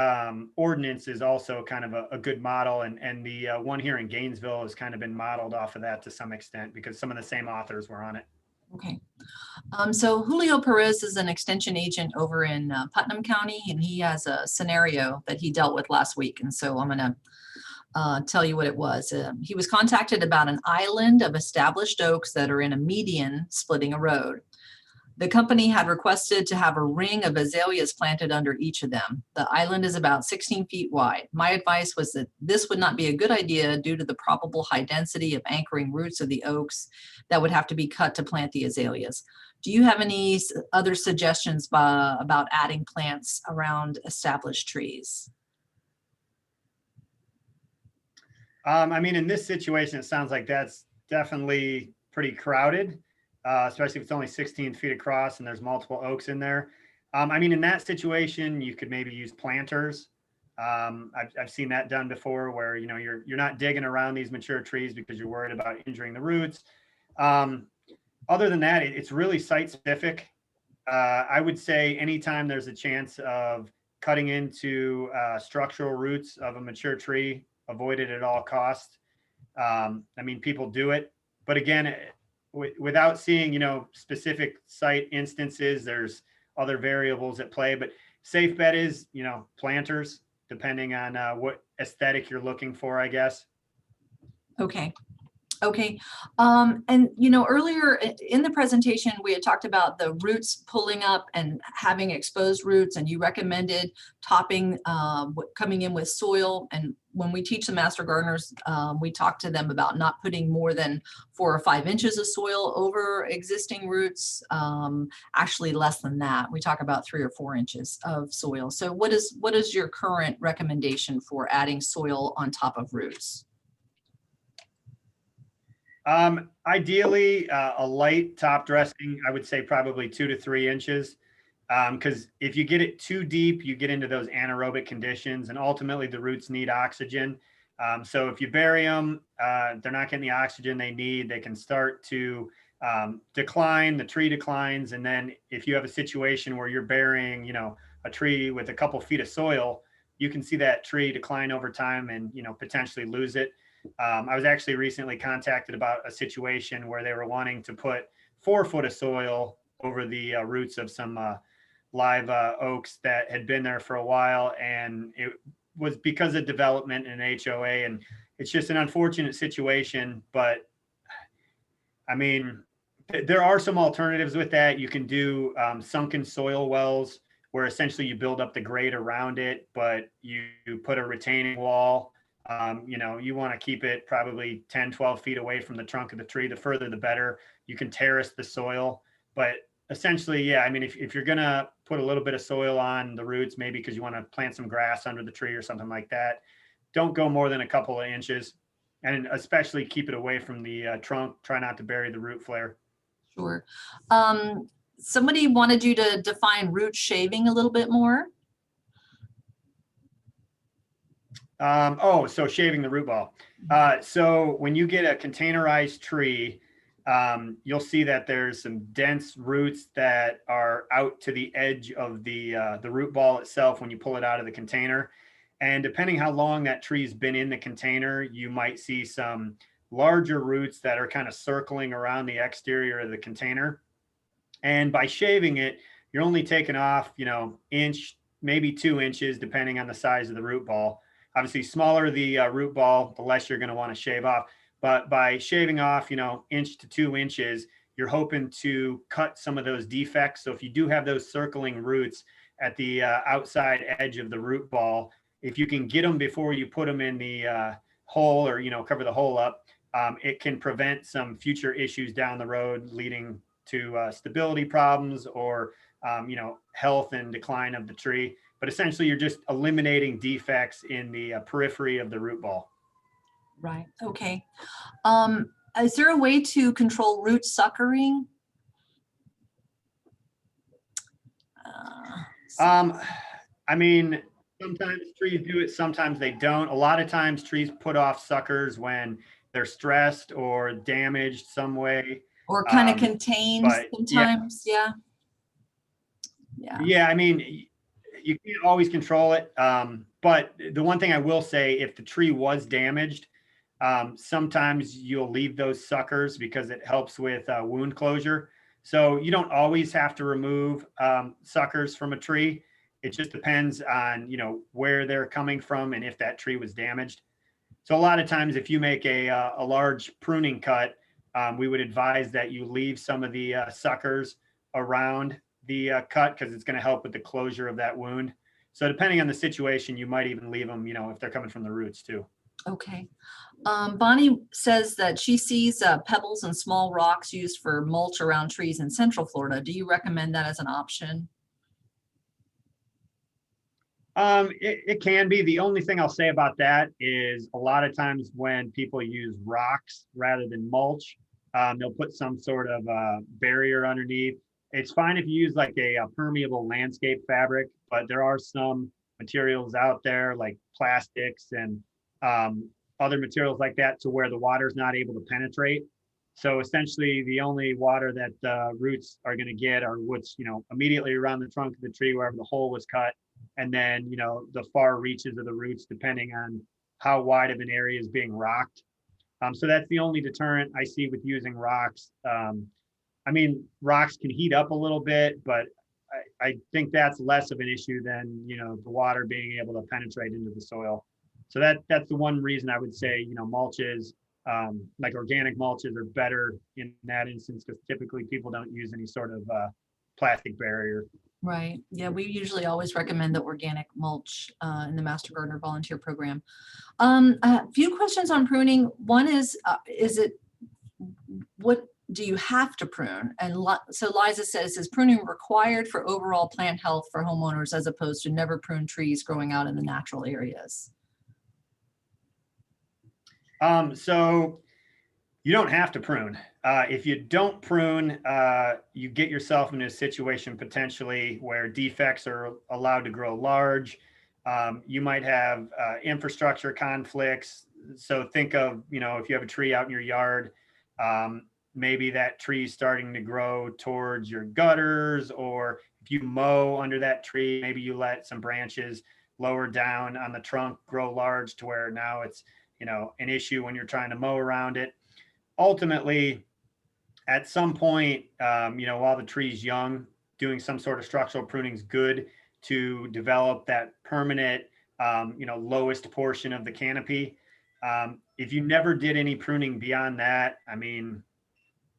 ordinance is also kind of a good model. And the one here in Gainesville has kind of been modeled off of that to some extent because some of the same authors were on it. Okay. So Julio Perez is an extension agent over in Putnam County, and he has a scenario that he dealt with last week. And so I'm going to tell you what it was. He was contacted about an island of established oaks that are in a median splitting a road. The company had requested to have a ring of azaleas planted under each of them. The island is about 16 feet wide. My advice was that this would not be a good idea due to the probable high density of anchoring roots of the oaks that would have to be cut to plant the azaleas. Do you have any other suggestions about adding plants around established trees? I mean, in this situation, it sounds like that's definitely pretty crowded. Especially if it's only 16 feet across and there's multiple oaks in there. I mean, in that situation, you could maybe use planters. I've seen that done before where, you're not digging around these mature trees because you're worried about injuring the roots. Other than that, it's really site specific. I would say anytime there's a chance of cutting into structural roots of a mature tree, avoid it at all costs. I mean, people do it, but again, without seeing, specific site instances, there's other variables at play, but safe bet is, planters, depending on what aesthetic you're looking for, I guess. Okay. Okay. And, earlier in the presentation, we had talked about the roots pulling up and having exposed roots, and you recommended topping, coming in with soil. And when we teach the master gardeners, we talk to them about not putting more than 4 or 5 inches of soil over existing roots. Actually less than that. We talk about 3 or 4 inches of soil. So what is your current recommendation for adding soil on top of roots? Ideally, a light top dressing, I would say probably 2 to 3 inches. Because if you get it too deep, you get into those anaerobic conditions, and ultimately the roots need oxygen. So if you bury them, they're not getting the oxygen they need. They can start to decline, the tree declines. And then if you have a situation where you're burying, a tree with a couple feet of soil, you can see that tree decline over time and, potentially lose it. I was actually recently contacted about a situation where they were wanting to put 4 foot of soil over the roots of some live oaks that had been there for a while. And it was because of development in HOA. And it's just an unfortunate situation. But I mean, there are some alternatives with that. You can do sunken soil wells where essentially you build up the grade around it, but you put a retaining wall. You want to keep it probably 10, 12 feet away from the trunk of the tree. The further, the better. You can terrace the soil, but essentially, yeah, I mean, if you're going to put a little bit of soil on the roots, maybe because you want to plant some grass under the tree or something like that, don't go more than a couple of inches, and especially keep it away from the trunk. Try not to bury the root flare. Sure. Somebody wanted you to define root shaving a little bit more. So shaving the root ball. So when you get a containerized tree, you'll see that there's some dense roots that are out to the edge of the root ball itself when you pull it out of the container. And depending how long that tree's been in the container, you might see some larger roots that are kind of circling around the exterior of the container. And by shaving it, you're only taking off, inch, maybe 2 inches, depending on the size of the root ball. Obviously, smaller the root ball, the less you're going to want to shave off. But by shaving off, inch to 2 inches, you're hoping to cut some of those defects. So if you do have those circling roots at the outside edge of the root ball, if you can get them before you put them in the hole or, cover the hole up, it can prevent some future issues down the road leading to stability problems or, health and decline of the tree. But essentially, you're just eliminating defects in the periphery of the root ball. Right. Okay. Is there a way to control root suckering? I mean, sometimes trees do it, sometimes they don't. A lot of times trees put off suckers when they're stressed or damaged some way. Or kind of contained But yeah, sometimes? Yeah. Yeah. yeah, I mean, you can't always control it. But the one thing I will say, if the tree was damaged, sometimes you'll leave those suckers because it helps with wound closure. So you don't always have to remove suckers from a tree. It just depends on, where they're coming from and if that tree was damaged. So a lot of times, if you make a large pruning cut, we would advise that you leave some of the suckers around the cut because it's going to help with the closure of that wound. So depending on the situation, you might even leave them, if they're coming from the roots too. Okay. Bonnie says that she sees pebbles and small rocks used for mulch around trees in Central Florida. Do you recommend that as an option? It can be. The only thing I'll say about that is a lot of times when people use rocks rather than mulch, they'll put some sort of barrier underneath. It's fine if you use like a permeable landscape fabric, but there are some materials out there like plastics and other materials like that to where the water is not able to penetrate. So essentially, the only water that the roots are going to get are what's immediately around the trunk of the tree, wherever the hole was cut, and then the far reaches of the roots, depending on how wide of an area is being rocked. So that's the only deterrent I see with using rocks. I mean, rocks can heat up a little bit, but I think that's less of an issue than the water being able to penetrate into the soil. So that's the one reason I would say mulches, like organic mulches, are better in that instance because typically people don't use any sort of plastic barrier. Right. Yeah, we usually always recommend the organic mulch in the Master Gardener Volunteer Program. A few questions on pruning. One is what do you have to prune? And so Liza says, is pruning required for overall plant health for homeowners as opposed to never prune trees growing out in the natural areas? So you don't have to prune. If you don't prune, you get yourself in a situation potentially where defects are allowed to grow large. You might have infrastructure conflicts. So think of, if you have a tree out in your yard, maybe that tree is starting to grow towards your gutters, or if you mow under that tree, maybe you let some branches lower down on the trunk grow large to where now it's, an issue when you're trying to mow around it. Ultimately, at some point, while the tree's young, doing some sort of structural pruning is good to develop that permanent, lowest portion of the canopy. If you never did any pruning beyond that, I mean,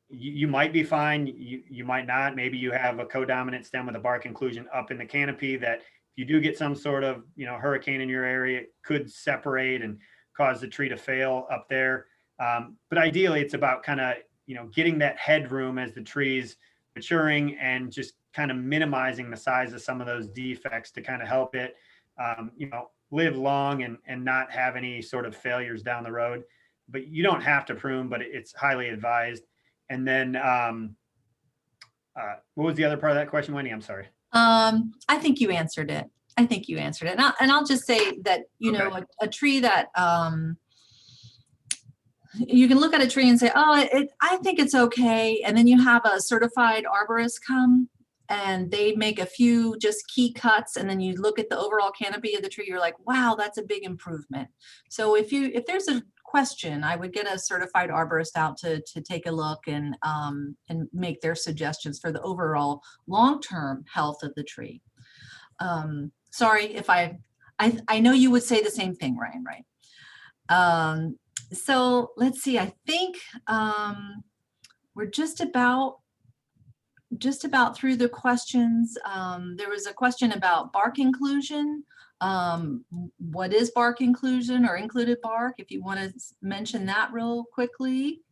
you might be fine. You might not. Maybe you have a codominant stem with a bark inclusion up in the canopy that if you do get some sort of, hurricane in your area, it could separate and cause the tree to fail up there. But ideally, it's about kind of, getting that headroom as the tree's maturing and just kind of minimizing the size of some of those defects to kind of help it, live long and not have any sort of failures down the road. But you don't have to prune, but it's highly advised. And then what was the other part of that question, Wendy? I'm sorry. I think you answered it. And I'll just say that, Okay. a tree that you can look at a tree and say, oh, I think it's okay. And then you have a certified arborist come and they make a few just key cuts. And then you look at the overall canopy of the tree. You're like, wow, that's a big improvement. So if there's a question, I would get a certified arborist out to take a look and make their suggestions for the overall long-term health of the tree. Sorry if I know you would say the same thing, Ryan, right? So let's see, I think we're just about through the questions. There was a question about bark inclusion. What is bark inclusion or included bark? If you want to mention that real quickly.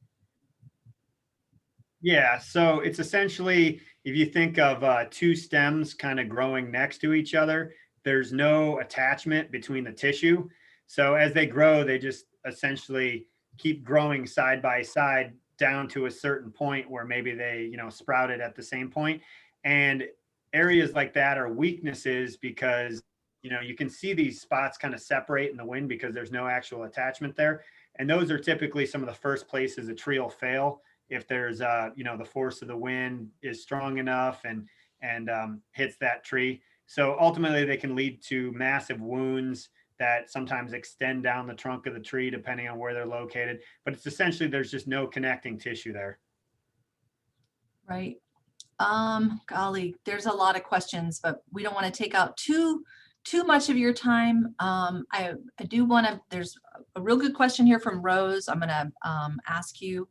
Yeah, so it's essentially, if you think of two stems kind of growing next to each other, there's no attachment between the tissue. So as they grow, they just essentially keep growing side by side down to a certain point where maybe they, sprouted at the same point. And areas like that are weaknesses because, you can see these spots kind of separate in the wind because there's no actual attachment there. And those are typically some of the first places a tree will fail if there's, the force of the wind is strong enough and hits that tree. So ultimately they can lead to massive wounds that sometimes extend down the trunk of the tree depending on where they're located. But it's essentially, there's just no connecting tissue there. Right. Golly, there's a lot of questions, but we don't want to take out too much of your time. I do want to, there's a real good question here from Rose. I'm going to ask you.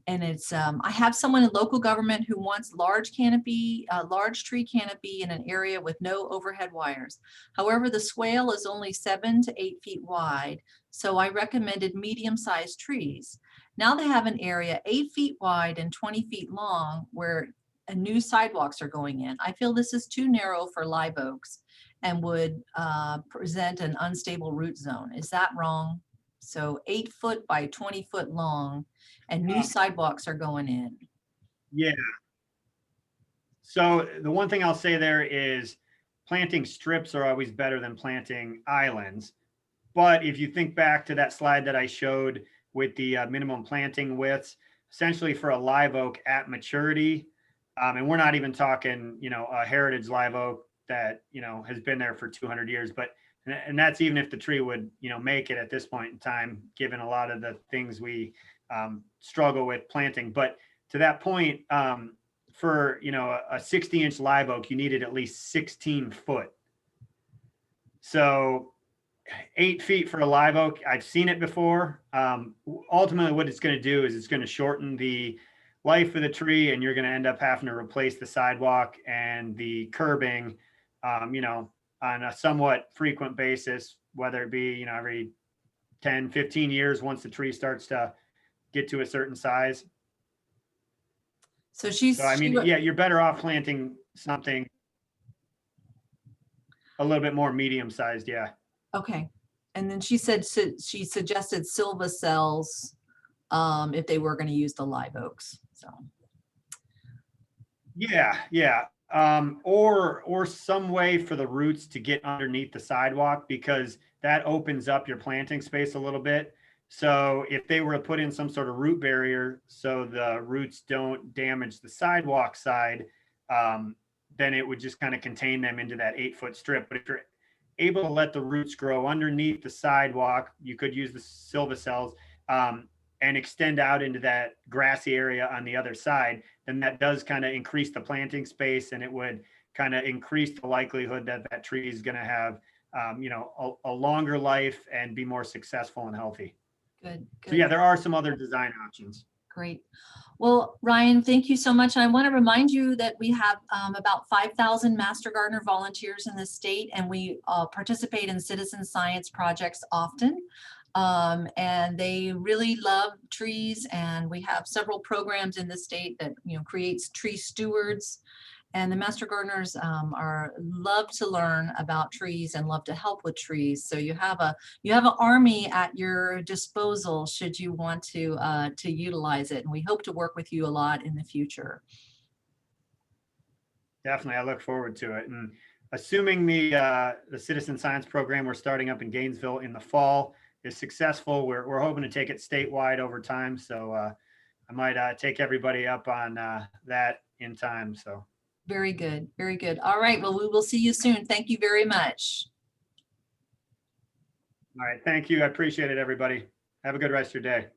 And it's, I have someone in local government who wants large tree canopy in an area with no overhead wires. However, the swale is only 7 to 8 feet wide. So I recommended medium-sized trees. Now they have an area 8 feet wide and 20 feet long where new sidewalks are going in. I feel this is too narrow for live oaks and would present an unstable root zone. Is that wrong? So 8 foot by 20 foot long and new sidewalks are going in. Yeah. So the one thing I'll say there is planting strips are always better than planting islands. But if you think back to that slide that I showed with the minimum planting widths, essentially for a live oak at maturity, and we're not even talking, a heritage live oak that, has been there for 200 years, but and that's even if the tree would, make it at this point in time, given a lot of the things we struggle with planting. But to that point, for, a 60-inch live oak, you needed at least 16 foot. So 8 feet for a live oak, I've seen it before. Ultimately, what it's going to do is it's going to shorten the life of the tree, and you're going to end up having to replace the sidewalk and the curbing, on a somewhat frequent basis, whether it be, every 10, 15 years once the tree starts to get to a certain size. So you're better off planting something a little bit more medium sized. Yeah. Okay. And then she said, she suggested silva cells if they were going to use the live oaks. So. Yeah. Or some way for the roots to get underneath the sidewalk, because that opens up your planting space a little bit. So if they were to put in some sort of root barrier so the roots don't damage the sidewalk side, then it would just kind of contain them into that 8-foot strip. But if you're able to let the roots grow underneath the sidewalk, you could use the silva cells and extend out into that grassy area on the other side, then that does kind of increase the planting space, and it would kind of increase the likelihood that that tree is going to have, a longer life and be more successful and healthy. Good. So yeah, there are some other design options. Great. Well, Ryan, thank you so much. I want to remind you that we have about 5,000 Master Gardener volunteers in the state, and we participate in citizen science projects often. And they really love trees, and we have several programs in the state that creates tree stewards, and the Master Gardeners love to learn about trees and love to help with trees. So you have an army at your disposal should you want to utilize it, and we hope to work with you a lot in the future. Definitely, I look forward to it. And assuming the citizen science program we're starting up in Gainesville in the fall is successful, we're hoping to take it statewide over time. So I might take everybody up on that in time. So very good. Very good. All right. Well, we will see you soon. Thank you very much. All right. Thank you. I appreciate it, everybody. Have a good rest of your day.